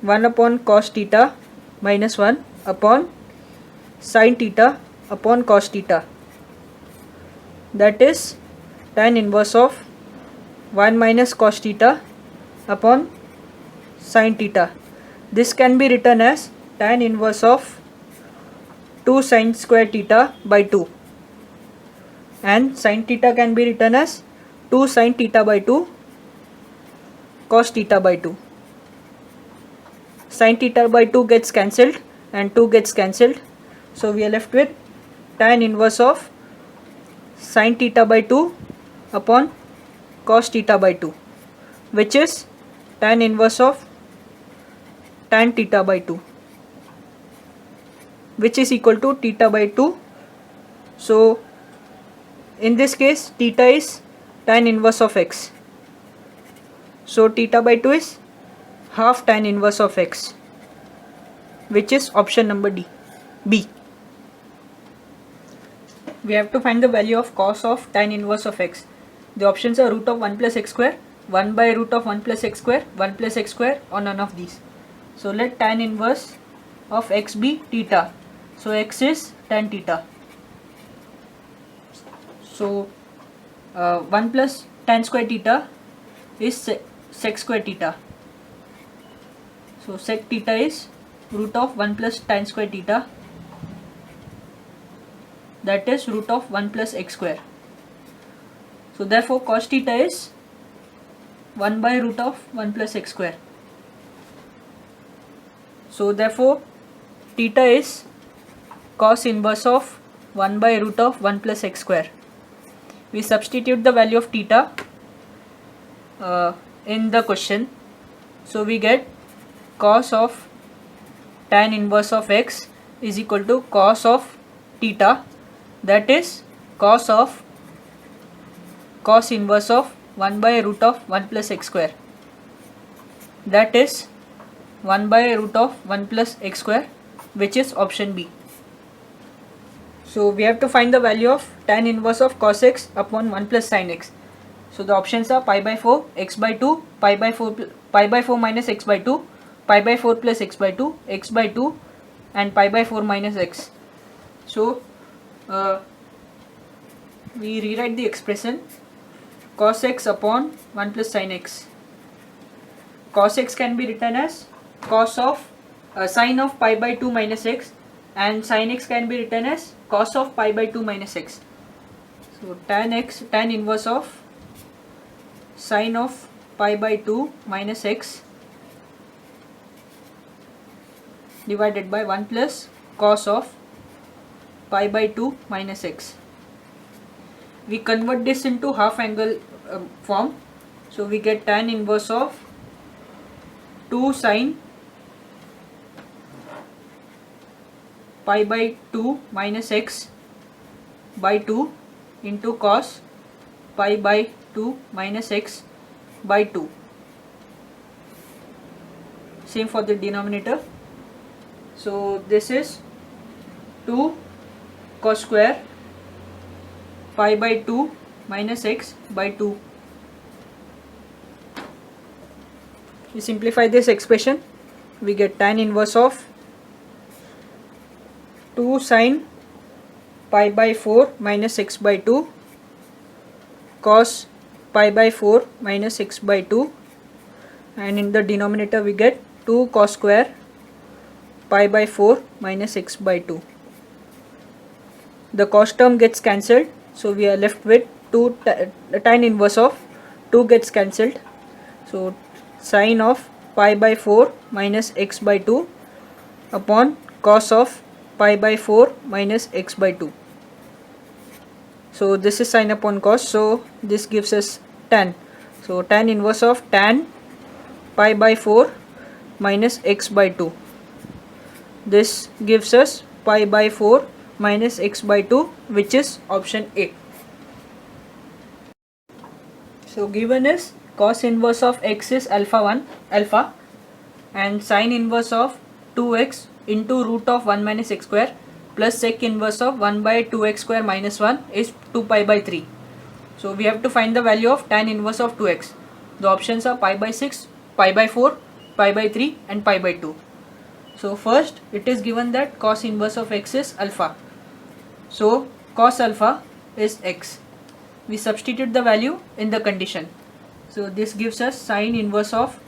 1 upon cos theta minus 1 upon sine theta upon cos theta, that is tan inverse of 1 minus cos theta upon sine theta. This can be written as tan inverse of 2 sine square theta by 2, and sine theta can be written as 2 sine theta by 2 cos theta by 2. Sine theta by 2 gets cancelled and 2 gets cancelled, So we are left with tan inverse of sin theta by 2 upon cos theta by 2, which is tan inverse of tan theta by 2, which is equal to theta by 2. So in this case theta is tan inverse of x. So theta by 2 is half tan inverse of x, which is option number B. We have to find the value of cos of tan inverse of x. The options are root of 1 plus x square, 1 by root of 1 plus x square, 1 plus x square, or none of these. So let tan inverse of x be theta. So x is tan theta. So 1 plus tan square theta is sec square theta. So sec theta is root of 1 plus tan square theta, that is root of 1 plus x square. So therefore cos theta is 1 by root of 1 plus x square. So therefore theta is cos inverse of 1 by root of 1 plus x square. We substitute the value of theta in the question. So we get cos of tan inverse of x is equal to cos of theta, that is cos inverse of 1 by root of 1 plus x square, that is 1 by root of 1 plus x square, which is option B. So we have to find the value of tan inverse of cos x upon 1 plus sin x. So the options are pi by 4, x by 2, pi by 4 minus x by 2, pi by 4 plus x by 2, x by 2, and pi by 4 minus x. So we rewrite the expression cos x upon 1 plus sin x. Cos x can be written as cos of sin of pi by 2 minus x, and sin x can be written as cos of pi by 2 minus x. So tan inverse of sin of pi by 2 minus x divided by 1 plus cos of pi by 2 minus x. We convert this into half angle form. So we get tan inverse of 2 sin pi by 2 minus x by 2 into cos pi by 2 minus x by 2. Same for the denominator. So this is 2 cos square pi by 2 minus x by 2. We simplify this expression, we get tan inverse of 2 sin pi by 4 minus x by 2 cos pi by 4 minus x by 2, and in the denominator we get 2 cos square pi by 4 minus x by 2. The cos term gets cancelled, so we are left with tan inverse of 2 gets cancelled. So sin of pi by 4 minus x by 2 upon cos of pi by 4 minus x by 2. So this is sin upon cos, so this gives us tan. So tan inverse of tan pi by 4 minus x by 2. This gives us pi by 4 minus x by 2, which is option A. So given is cos inverse of x is alpha, and sin inverse of 2x into root of 1 minus x square plus sec inverse of 1 by 2x square minus 1 is 2 pi by 3. So we have to find the value of tan inverse of 2x. The options are pi by 6, pi by 4, pi by 3, and pi by 2. So first it is given that cos inverse of x is alpha. So cos alpha is x. We substitute the value in the condition. So this gives us sin inverse of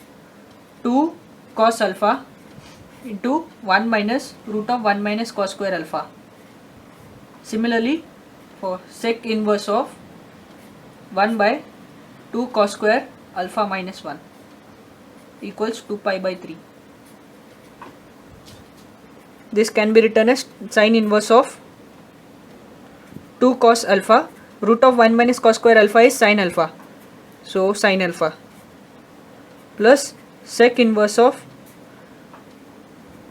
2 cos alpha into 1 minus root of 1 minus cos square alpha. Similarly, for sec inverse of 1 by 2 cos square alpha minus 1 equals 2 pi by 3. this can be written as sine inverse of 2 cos alpha. Root of 1 minus cos square alpha is sine alpha. So sine alpha plus sec inverse of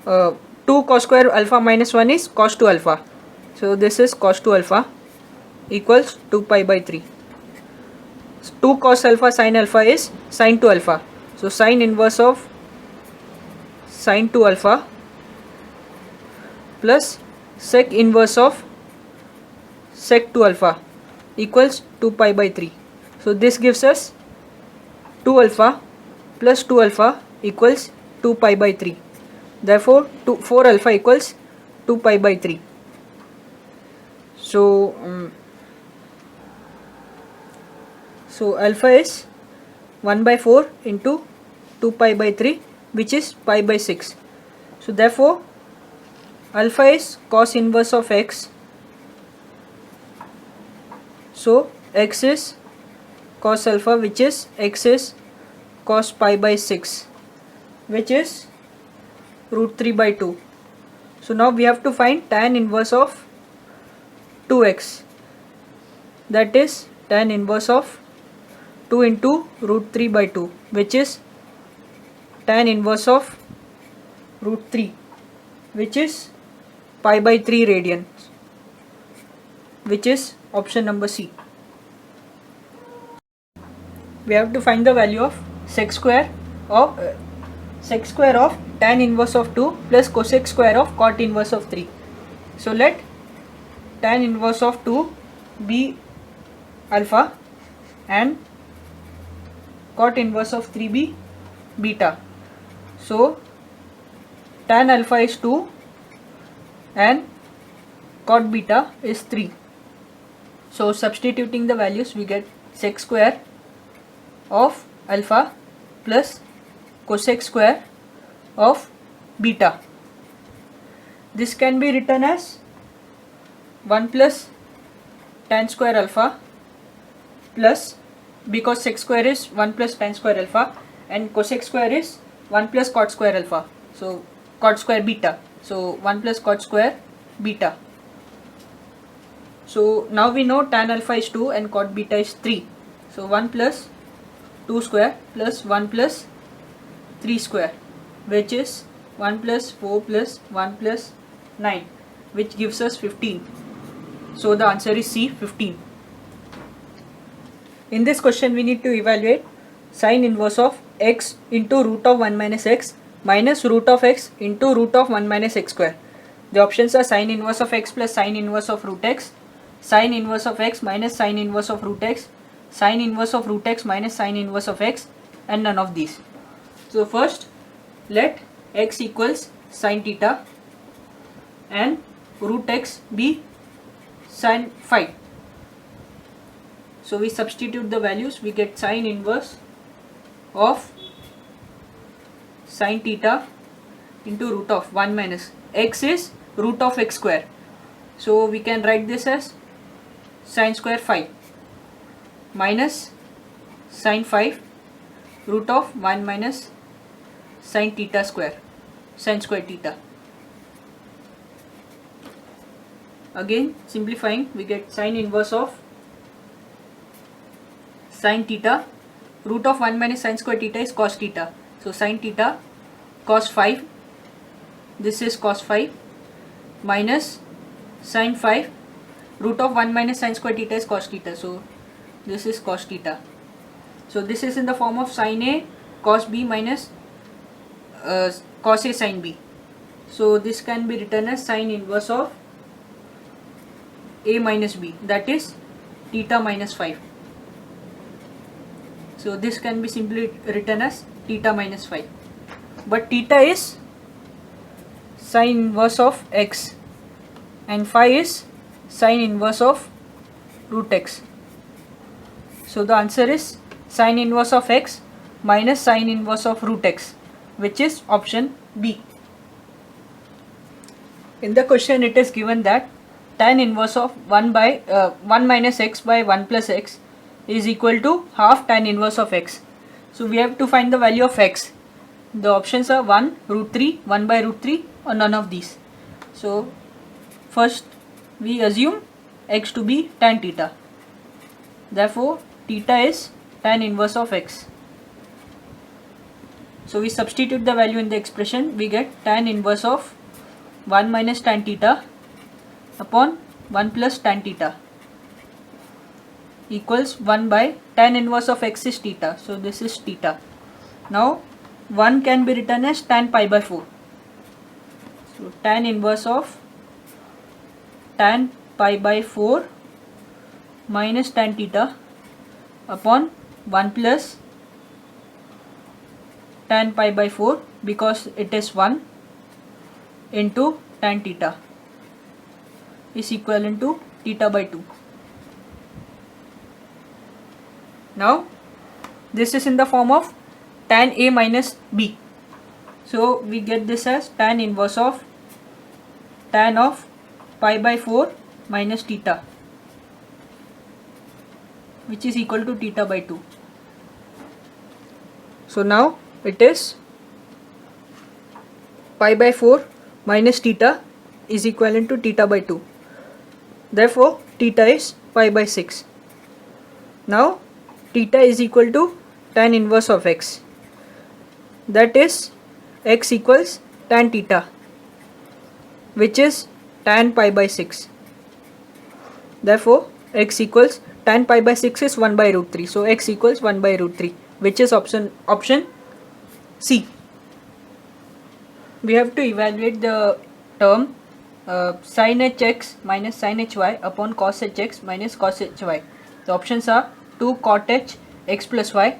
2 cos square alpha minus 1 is cos 2 alpha. So this is cos 2 alpha equals 2 pi by 3. 2 cos alpha sin alpha is sin 2 alpha. So sine inverse of sin 2 alpha plus sec inverse of sec 2 alpha equals 2 pi by 3. So this gives us 2 alpha plus 2 alpha equals 2 pi by 3. Therefore 4 alpha equals 2 pi by 3. So alpha is 1 by 4 into 2 pi by 3, which is pi by 6. So therefore alpha is cos inverse of x. So x is cos alpha, which is x is cos pi by 6, which is root 3 by 2. So now we have to find tan inverse of 2x, that is tan inverse of 2 into root 3 by 2, which is tan inverse of root 3, which is pi by 3 radians, which is option number C. We have to find the value of sec square of tan inverse of 2 plus cosec square of cot inverse of 3. So let tan inverse of 2 be alpha and cot inverse of 3 be beta. So tan alpha is 2 and cot beta is 3. So substituting the values, we get sec square of alpha plus cosec square of beta. This can be written as 1 plus tan square alpha plus, because sec square is 1 plus tan square alpha and cosec square is 1 plus cot square alpha, so cot square beta, so 1 plus cot square beta. So now we know tan alpha is 2 and cot beta is 3. So 1 plus 2 square plus 1 plus 3 square, which is 1 plus 4 plus 1 plus 9, which gives us 15. So the answer is C, 15. In this question we need to evaluate sine inverse of x into root of 1 minus x minus root of x into root of 1 minus x square. The options are sine inverse of x plus sine inverse of root x, sine inverse of x minus sine inverse of root x, sine inverse of root x minus sine inverse of x, and none of these. So first let x equals sine theta and root x be sine phi. So we substitute the values, we get sine inverse of sine theta into root of 1 minus x is root of x square. So we can write this as sine square phi minus sine phi root of 1 minus sine theta square, sine square theta. Again simplifying, we get sine inverse of sine theta, root of 1 minus sine square theta is cos theta. So sine theta cos phi, this is cos phi, minus sine phi, root of 1 minus sine square theta is cos theta. So this is cos theta. So this is in the form of sine A cos B minus cos A sine B. So this can be written as sine inverse of A minus B, that is theta minus phi. So this can be simply written as theta minus phi. But theta is sine inverse of x and phi is sine inverse of root x. So the answer is sine inverse of x minus sine inverse of root x, which is option B. In the question it is given that tan inverse of 1 minus x by 1 plus x is equal to half tan inverse of x. So we have to find the value of x. The options are 1, root 3, 1 by root 3, or none of these. So first we assume x to be tan theta. Therefore theta is tan inverse of x. So we substitute the value in the expression, we get tan inverse of 1 minus tan theta upon 1 plus tan theta equals 1 by tan inverse of x is theta. So this is theta. Now 1 can be written as tan pi by 4. So tan inverse of tan pi by 4 minus tan theta upon 1 plus tan pi by 4 because it is 1 into tan theta is equivalent to theta by 2. Now this is in the form of tan A minus B. So we get this as tan inverse of tan of pi by 4 minus theta, which is equal to theta by 2. So now it is pi by 4 minus theta is equivalent to theta by 2. Therefore theta is pi by 6. Now theta is equal to tan inverse of x, that is x equals tan theta, which is tan pi by 6. Therefore x equals tan pi by 6 is 1 by root 3. So x equals 1 by root 3, which is option C. We have to evaluate the term sin hx minus sin hy upon cos hx minus cos hy. The options are 2 cot h x plus y,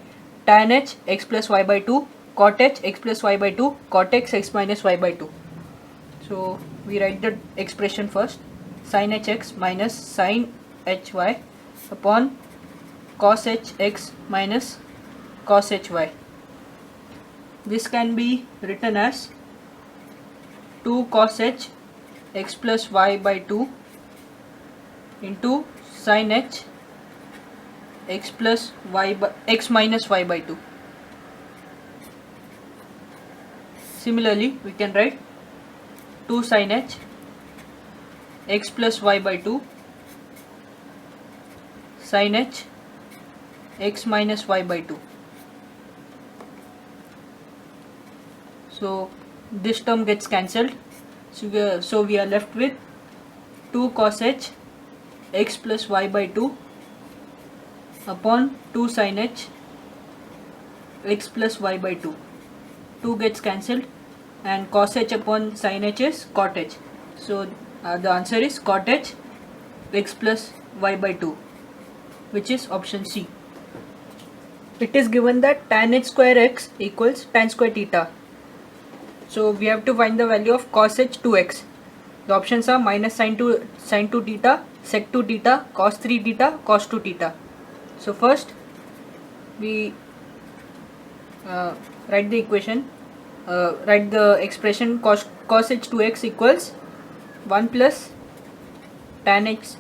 tan h x plus y by 2, cot h x plus y by 2, cot x minus y by 2. So we write the expression first. Sin hx minus sin hy upon cos hx minus cos hy. This can be written as 2 cos h x plus y by 2 into sin h x plus y by x minus y by 2. Similarly, we can write 2 sin h x plus y by 2 sin h x minus y by 2. So this term gets cancelled. So we are left with 2 cos h x plus y by 2 upon 2 sin h x plus y by 2. 2 gets cancelled and cos h upon sin h is cot h. So the answer is cot h x plus y by 2, which is option C. It is given that tan h square x equals tan square theta. So we have to find the value of cos h 2x. The options are minus sin 2 theta, sec 2 theta, cos 3 theta, cos 2 theta. So first we write the equation, write the expression cos h 2x equals 1 plus tan h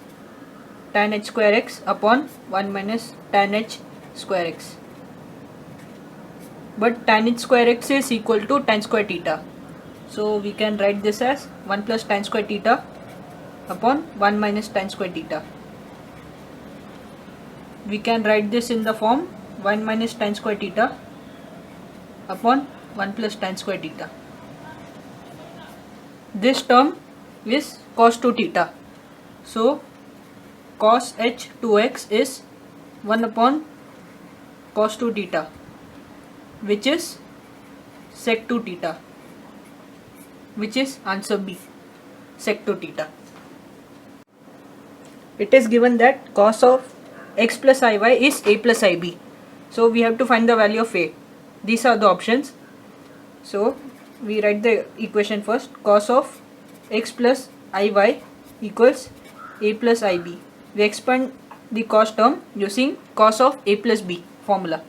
square x upon 1 minus tan h square x. But tan h square x is equal to tan square theta. So we can write this as 1 plus tan square theta upon 1 minus tan square theta. We can write this in the form 1 minus tan square theta upon 1 plus tan square theta. This term is cos 2 theta. So cos h 2x is 1 upon cos 2 theta, which is sec 2 theta, which is answer B, sec 2 theta. It is given that cos of x plus iy is a plus ib. So we have to find the value of a. These are the options. So we write the equation first. Cos of x plus iy equals a plus ib. We expand the cos term using cos of a plus b formula.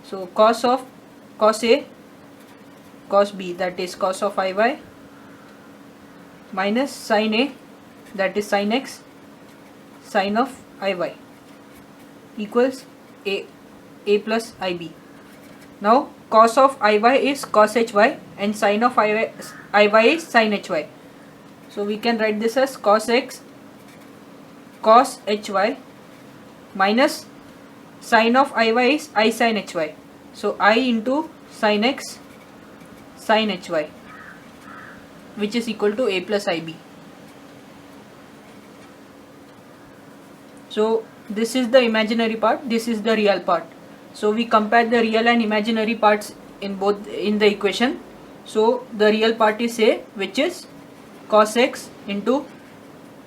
So cos of cos a cos b, that is cos of iy, minus sin a, that is sin x sin of iy, equals a plus ib. Now cos of iy is cos hy and sin of iy is sin hy. So we can write this as cos x cos hy minus sin of iy is I sin hy. So I into sin x sin hy, which is equal to a plus ib. So this is the imaginary part, this is the real part. So we compare the real and imaginary parts in the equation. So the real part is a, which is cos x into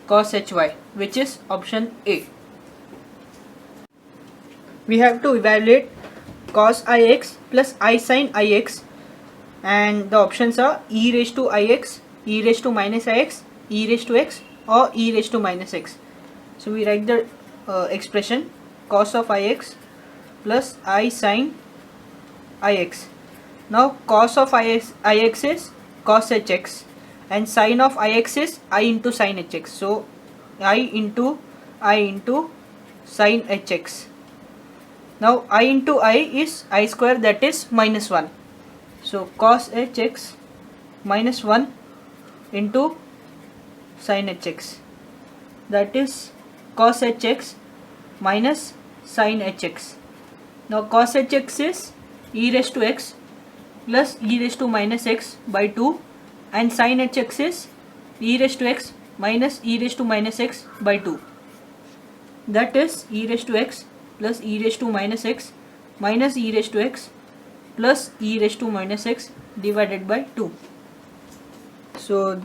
cos hy, which is option A. We have to evaluate cos ix plus I sin ix, and the options are e raised to ix, e raised to minus ix, e raised to x, or e raised to minus x. So we write the expression cos of ix plus I sin ix. Now cos of ix is cos hx and sin of ix is I into sin hx. So I into sin hx. Now I into I is I square, that is minus 1. So cos hx minus 1 into sin hx, that is cos hx minus sin hx. Now cos hx is e raised to x plus e raised to minus x by 2, and sin hx is e raised to x minus e raised to minus x by 2, that is e raised to x plus e raised to minus x minus e raised to x plus e raised to minus x divided by 2. So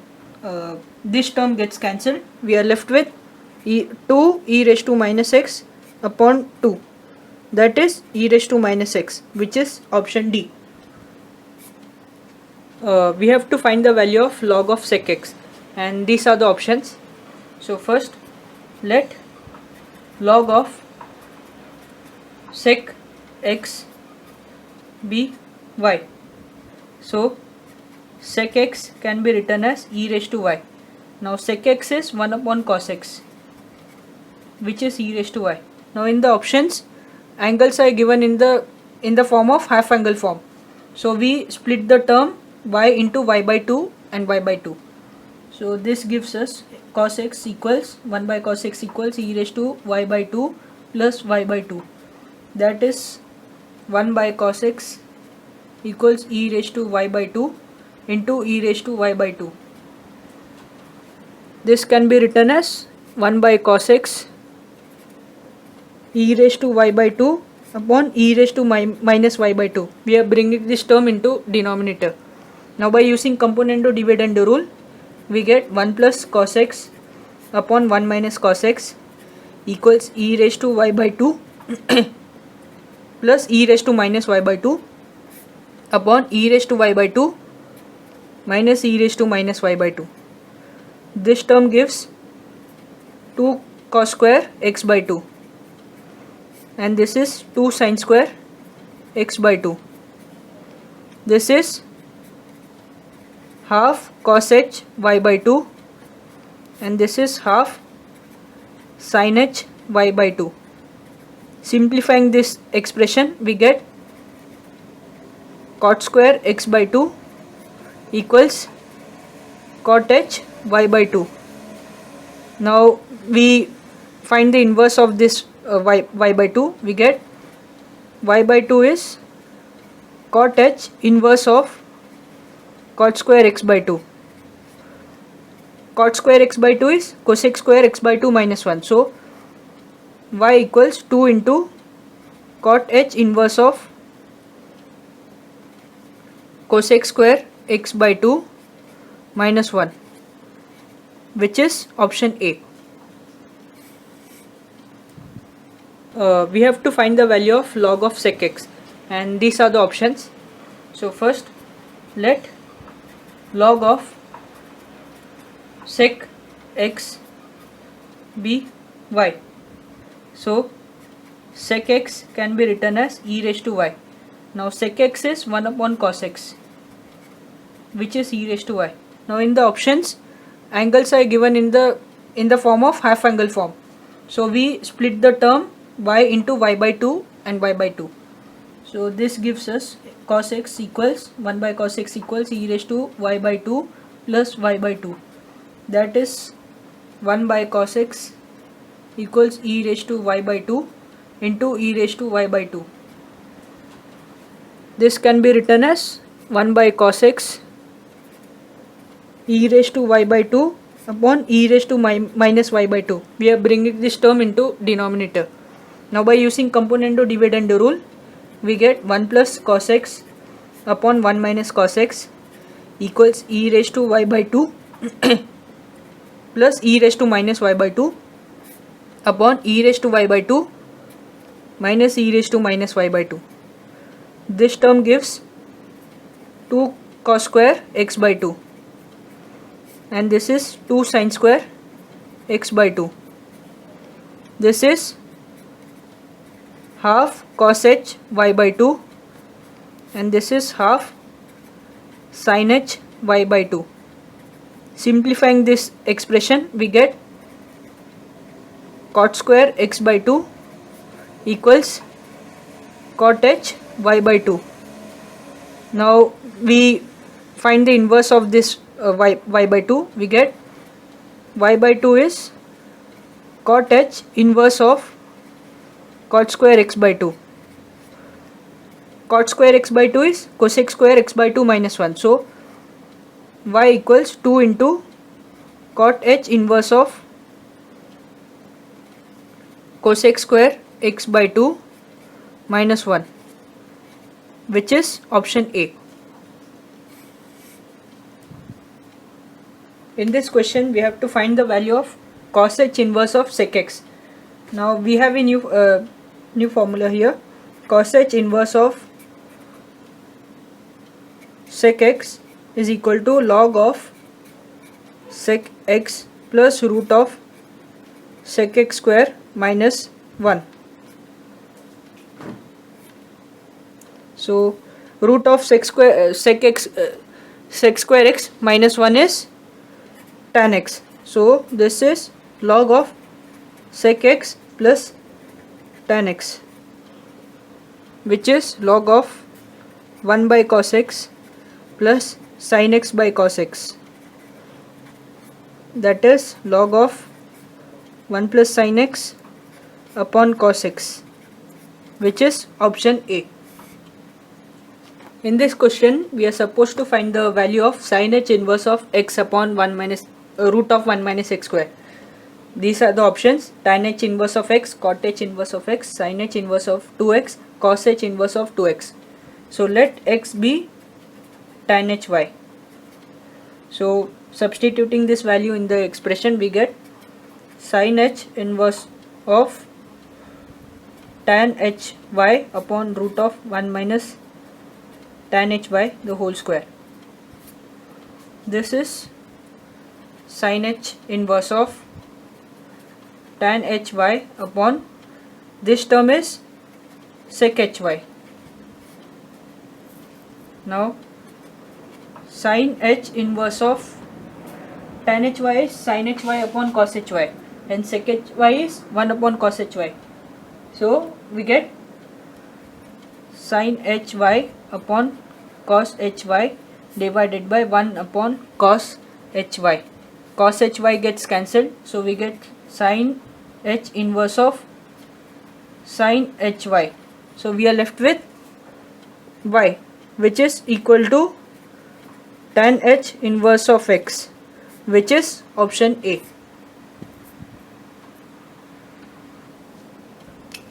this term gets cancelled. We are left with 2 e raised to minus x upon 2, that is e raised to minus x, which is option D. We have to find the value of log of sec x, and these are the options. So first let log of sec x be y. So sec x can be written as e raised to y. Now sec x is 1 upon cos x, which is e raised to y. Now in the options, angles are given in the form of half angle form. So we split the term y into y by 2 and y by 2. So this gives us cos x equals 1 by cos x equals e raised to y by 2 plus y by 2. That is 1 by cos x equals e raised to y by 2 into e raised to y by 2. This can be written as 1 by cos x e raised to y by 2 upon e raised to minus y by 2. We are bringing this term into denominator. Now by using component to dividend rule, we get 1 plus cos x upon 1 minus cos x equals e raised to y by 2 plus e raised to minus y by 2 upon e raised to y by 2 minus e raised to minus y by 2. This term gives 2 cos square x by 2, and this is 2 sin square x by 2. This is half cos h y by 2, and this is half sin h y by 2. Simplifying this expression, we get cot square x by 2 equals cot h y by 2. Now we find the inverse of this y by 2. We get y by 2 is cot h inverse of cot square x by 2. Cot square x by 2 is cosec square x by 2 minus 1. So y equals 2 into cot h inverse of cosec square x by 2 minus 1, which is option A. We have to find the value of log of sec x, and these are the options. So first let log of sec x be y. So sec x can be written as e raised to y. Now sec x is 1 upon cos x, which is e raised to y. Now in the options, angles are given in the form of half angle form. So we split the term y into y by 2 and y by 2. So this gives us cos x equals 1 by cos x equals e raised to y by 2 plus y by 2. that is 1 by cos x equals e raised to y by 2 into e raised to y by 2. This can be written as 1 by cos x e raised to y by 2 upon e raised to minus y by 2. We are bringing this term into denominator. Now by using component to dividend rule, we get 1 plus cos x upon 1 minus cos x equals e raised to y by 2 plus e raised to minus y by 2 upon e raised to y by 2 minus e raised to minus y by 2. This term gives 2 cos square x by 2, and this is 2 sin square x by 2. This is half cos h y by 2, and this is half sin h y by 2. Simplifying this expression, we get cot square x by 2 equals cot h y by 2. Now we find the inverse of this y by 2. We get y by 2 is cot h inverse of cot square x by 2. Cot square x by 2 is cosec square x by 2 minus 1. So y equals 2 into cot h inverse of cosec square x by 2 minus 1, which is option A. In this question, we have to find the value of cos h inverse of sec x. Now we have a new formula here. Cos h inverse of sec x is equal to log of sec x plus root of sec x square minus 1. So root of sec square x minus 1 is tan x. So this is log of sec x plus tan x, which is log of 1 by cos x plus sin x by cos x. That is log of 1 plus sin x upon cos x, which is option A. In this question, we are supposed to find the value of sin h inverse of x upon 1 minus root of 1 minus x square. These are the options: tan h inverse of x, cot h inverse of x, sin h inverse of 2x, cos h inverse of 2x. So let x be tan h y. So substituting this value in the expression, we get sin h inverse of tan h y upon root of 1 minus tan h y the whole square. This is sin h inverse of tan h y upon this term is sec h y. Now sin h inverse of tan h y is sin h y upon cos h y, and sec h y is 1 upon cos h y. So we get sin h y upon cos h y divided by 1 upon cos h y. Cos h y gets cancelled, so we get sin h inverse of sin h y. So we are left with y, which is equal to tan h inverse of x, which is option A.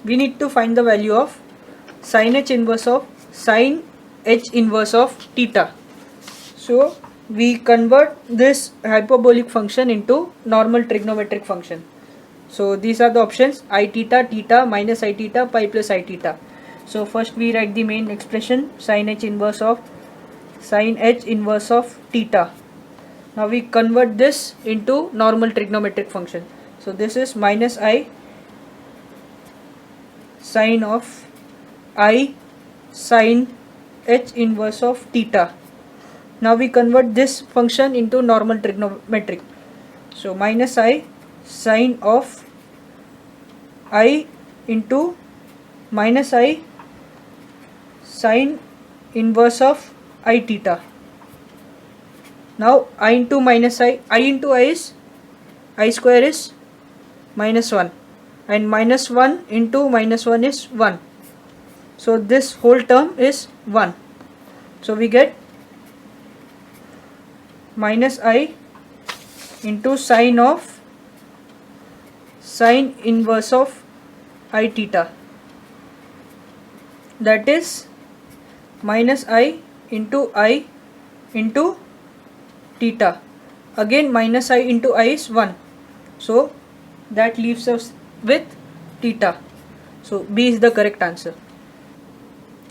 We need to find the value of sin h inverse of sin h inverse of theta. So we convert this hyperbolic function into normal trigonometric function. So these are the options: I theta, theta, minus I theta, pi plus I theta. So first we write the main expression, sin h inverse of theta. Now we convert this into normal trigonometric function. So this is minus I sin of I sin h inverse of theta. Now we convert this function into normal trigonometric. So minus I sin of I into minus I sin inverse of I theta. Now I into minus I into I is I square is minus 1, and minus 1 into minus 1 is 1. So this whole term is 1. So we get minus I into sine inverse of I theta, that is minus I into theta. Again minus I into I is 1, so that leaves us with theta. So B is the correct answer.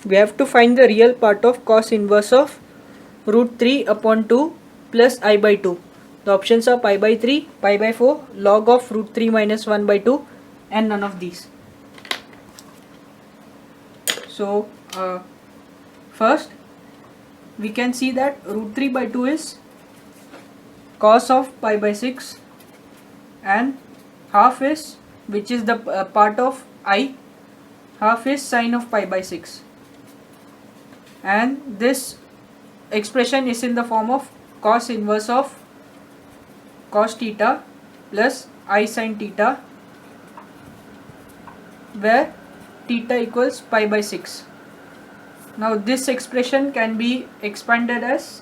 We have to find the real part of cos inverse of root 3 upon 2 plus I by 2. The options are pi by 3, pi by 4, log of root 3 minus 1 by 2, and none of these. So first we can see that root 3 by 2 is cos of pi by 6, and half is, which is the part of I, half is sine of pi by 6, and this expression is in the form of cos inverse of cos theta plus I sin theta, where theta equals pi by 6. Now this expression can be expanded as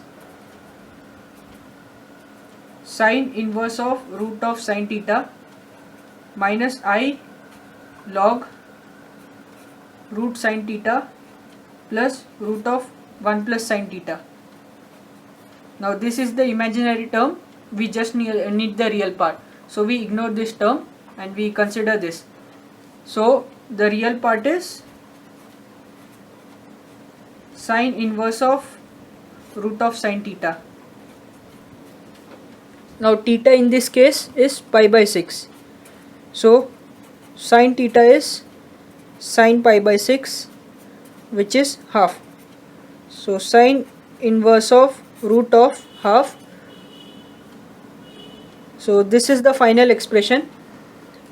sine inverse of root of sin theta minus I log root sin theta plus root of 1 plus sin theta. Now this is the imaginary term, we just need the real part, so we ignore this term and we consider this. So the real part is sine inverse of root of sin theta. Now theta in this case is pi by 6, so sin theta is sine pi by 6, which is half. So sine inverse of root of half. So this is the final expression.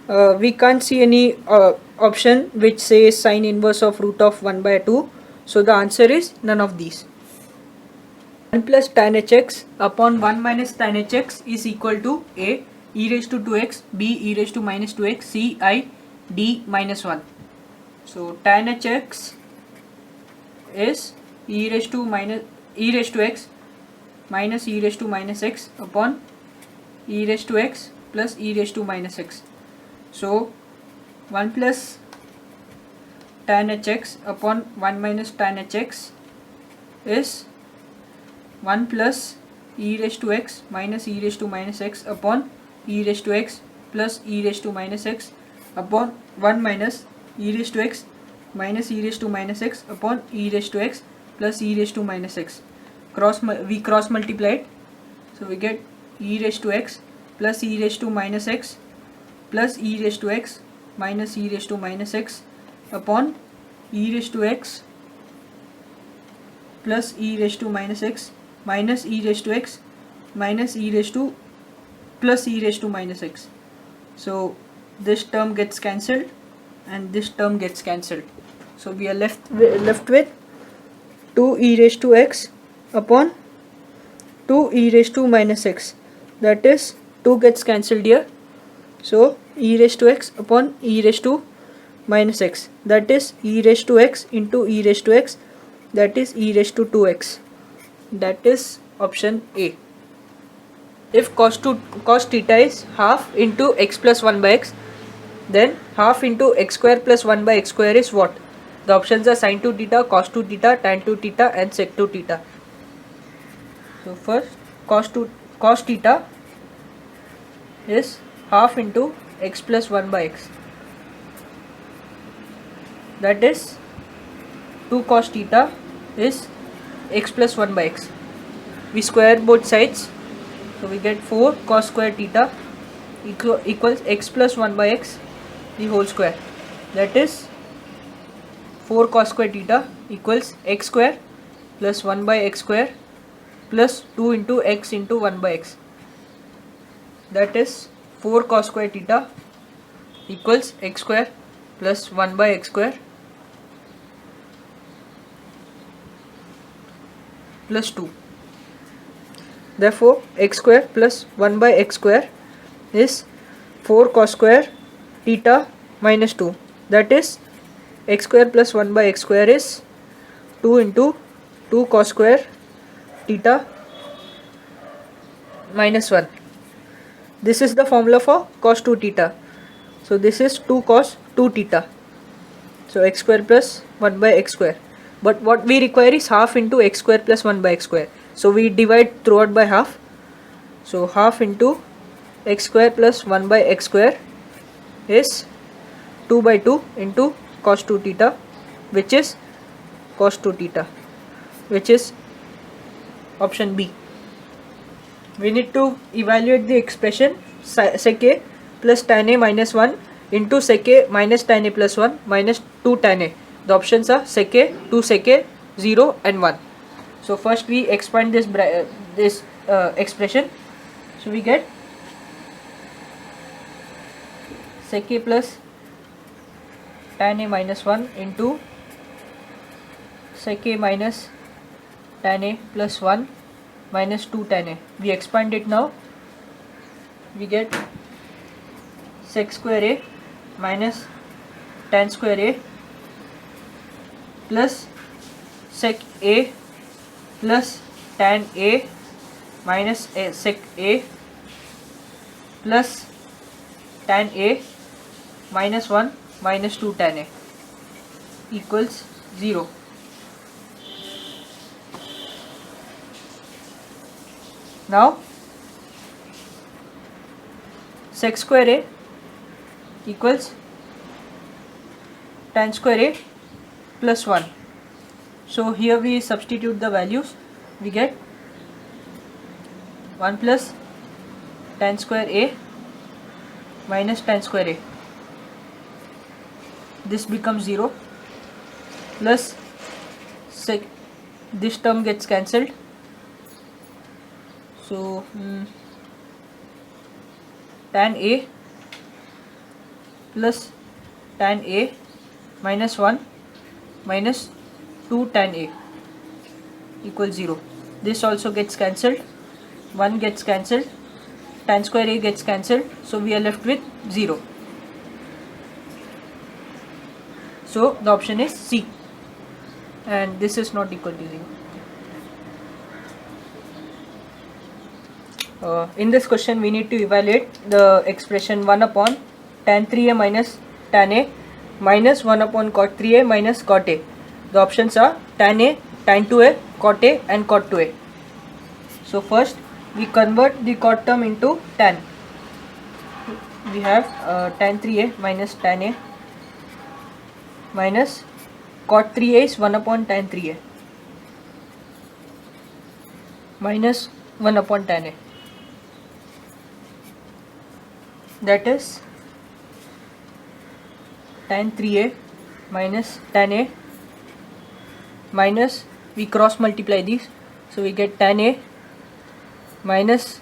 We can't see any option which says sine inverse of root of 1 by 2. So the answer is none of these. 1 plus tan hx upon 1 minus tan hx is equal to a e raised to 2x, b e raised to minus 2x, c I d minus 1. So tan hx is e raised to x minus e raised to minus x upon e raised to x plus e raised to minus x. So 1 plus tan hx upon 1 minus tan hx is 1 plus e raised to x minus e raised to minus x upon e raised to x plus e raised to minus x upon 1 minus e raised to x minus e raised to minus x upon e raised to x plus e raised to minus x. We cross multiplied, so we get e raised to x plus e raised to minus x plus e raised to x minus e raised to minus x upon e raised to x plus e raised to minus x minus e raised to x minus e raised to plus e raised to minus x. So this term gets cancelled and this term gets cancelled. So we are left with 2 e raised to x upon 2 e raised to minus x, that is 2 gets cancelled here. So e raised to x upon e raised to minus x, that is e raised to x into e raised to x, that is e raised to 2x. That is option A. If cos theta is half into x plus 1 by x, then half into x square plus 1 by x square is what? The options are sin 2 theta, cos 2 theta, tan 2 theta and sec 2 theta. So first cos theta is half into x plus 1 by x, that is 2 cos theta is x plus 1 by x. We square both sides, so we get 4 cos square theta equals x plus 1 by x the whole square, that is 4 cos square theta equals x square plus 1 by x square plus 2 into x into 1 by x, that is 4 cos square theta equals x square plus 1 by x square plus 2. Therefore x square plus 1 by x square is 4 cos square theta minus 2. That is x square plus 1 by x square is 2 into 2 cos square theta minus 1. This is the formula for cos 2 theta. So this is 2 cos 2 theta. So x square plus 1 by x square. But what we require is half into x square plus 1 by x square. So we divide throughout by half. So half into x square plus 1 by x square is 2 by 2 into cos 2 theta, which is cos 2 theta, which is option B. We need to evaluate the expression sec a plus tan a minus 1 into sec a minus tan a plus 1 minus 2 tan a. The options are sec a, 2 sec a, 0 and 1. So first we expand this expression. So we get sec a plus tan a minus 1 into sec a minus tan a plus 1 minus 2 tan a. We expand it now. We get sec square a minus tan square a plus sec a plus tan a minus sec a plus tan a minus 1 minus 2 tan a equals 0. Now sec square a equals tan square a plus 1. So here we substitute the values. We get 1 plus tan square a minus tan square a. This becomes 0 plus this term gets cancelled. So tan a plus tan a minus 1 minus 2 tan a equals 0. This also gets cancelled. 1 gets cancelled. Tan square a gets cancelled. So we are left with 0. So the option is C. And this is not equal to 0. In this question we need to evaluate the expression 1 upon tan 3a minus tan a minus 1 upon cot 3a minus cot a. The options are tan a, tan 2a, cot a and cot 2a. So first we convert the cot term into tan. We have tan 3a minus tan a minus cot 3a is 1 upon tan 3a minus 1 upon tan a. That is tan 3a minus tan a minus, we cross multiply these, so we get tan a minus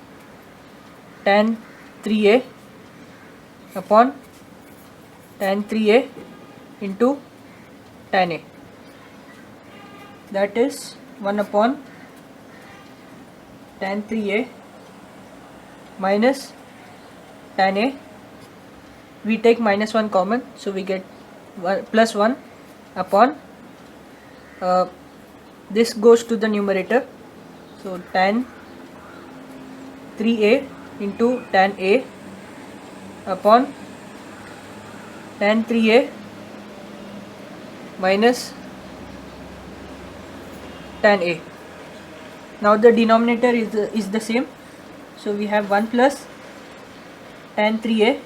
tan 3a upon tan 3a into tan a. That is 1 upon tan 3a minus tan a. We take minus 1 common, so we get plus 1 upon this goes to the numerator, so tan 3a into tan a upon tan 3a minus tan a. Now the denominator is the same, so we have 1 plus tan 3a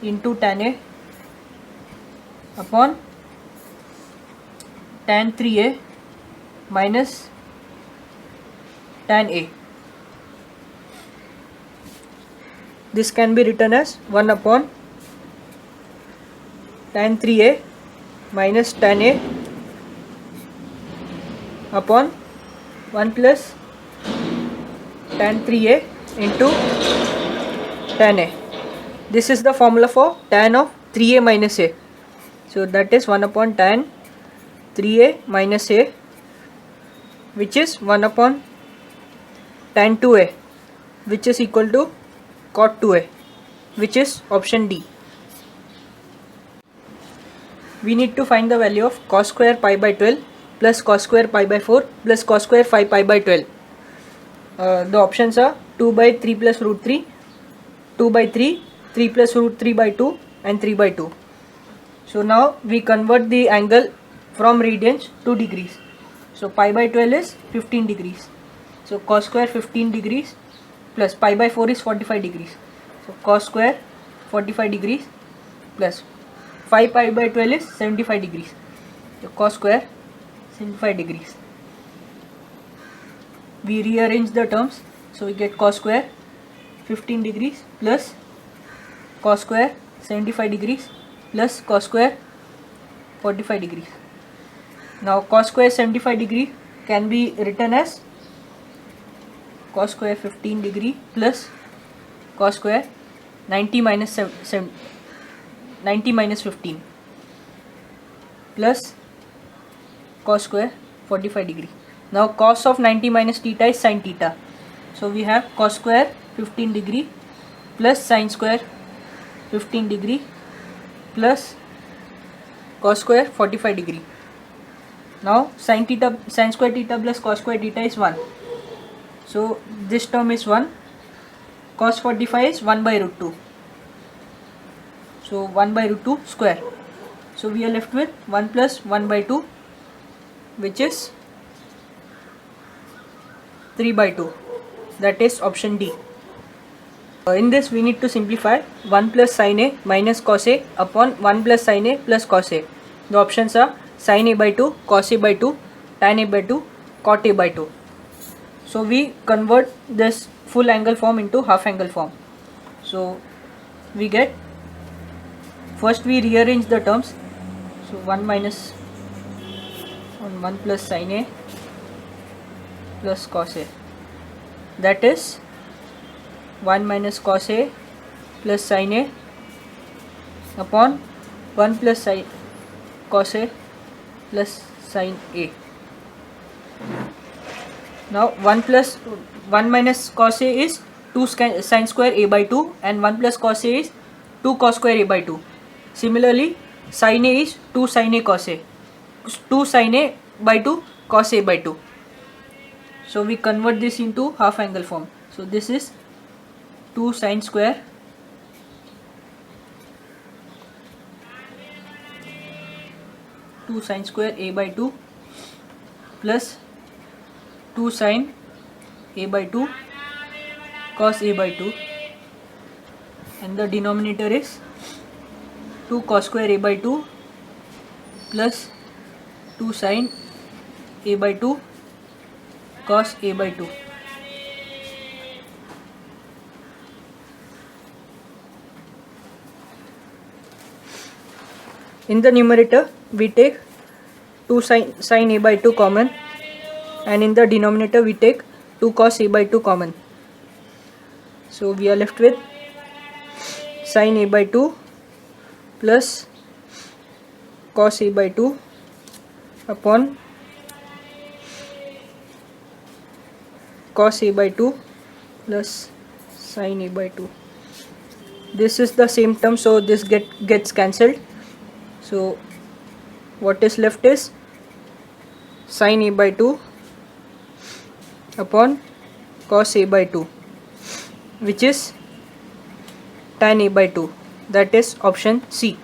into tan a upon tan 3a minus tan a. This can be written as 1 upon tan 3a minus tan a upon 1 plus tan 3a into tan a. This is the formula for tan of 3a minus a. So that is 1 upon tan 3a minus a, which is 1 upon tan 2a. which is equal to cot 2a, which is option D. We need to find the value of cos square pi by 12 plus cos square pi by 4 plus cos square 5 pi by 12. The options are 2 by 3 plus root 3, 2 by 3, 3 plus root 3 by 2 and 3 by 2. So now we convert the angle from radians to degrees. So pi by 12 is 15 degrees. So cos square 15 degrees plus pi by 4 is 45 degrees. So cos square 45 degrees plus 5 pi by 12 is 75 degrees. So cos square 75 degrees. We rearrange the terms. So we get cos square 15 degrees plus cos square 75 degrees plus cos square 45 degrees. Now cos square 75 degree can be written as cos square 15 degree plus cos square 90 minus 15 plus cos square 45 degree. Now cos of 90 minus theta is sin theta. So we have cos square 15 degree plus sin square 15 degree plus cos square 45 degree. Now sin square theta plus cos square theta is 1. So this term is 1. Cos 45 is 1 by root 2. So 1 by root 2 square. So we are left with 1 plus 1 by 2, which is 3 by 2. That is option D. In this we need to simplify 1 plus sin A minus cos A upon 1 plus sin A plus cos A. The options are sin A by 2, cos A by 2, tan A by 2, cot A by 2. So we convert this full angle form into half angle form. So we get, first we rearrange the terms. So 1 minus 1 plus sin A plus cos A, that is 1 minus cos A plus sin A upon 1 plus sin cos A plus sin A. Now 1 minus cos A is 2 sin square A by 2 and 1 plus cos A is 2 cos square A by 2. Similarly sin A is 2 sin A cos A, 2 sin A by 2 cos A by 2. So we convert this into half angle form. So this is 2 sin square A by 2 plus 2 sin A by 2 cos A by 2, and the denominator is 2 cos square A by 2 plus 2 sin A by 2 cos A by 2. In the numerator we take 2 sin A by 2 common, and in the denominator we take 2 cos A by 2 common. So we are left with sin A by 2 plus cos A by 2 upon cos A by 2 plus sin A by 2. This is the same term, so this gets cancelled. So what is left is sin A by 2 upon cos A by 2, which is tan A by 2. That is option C.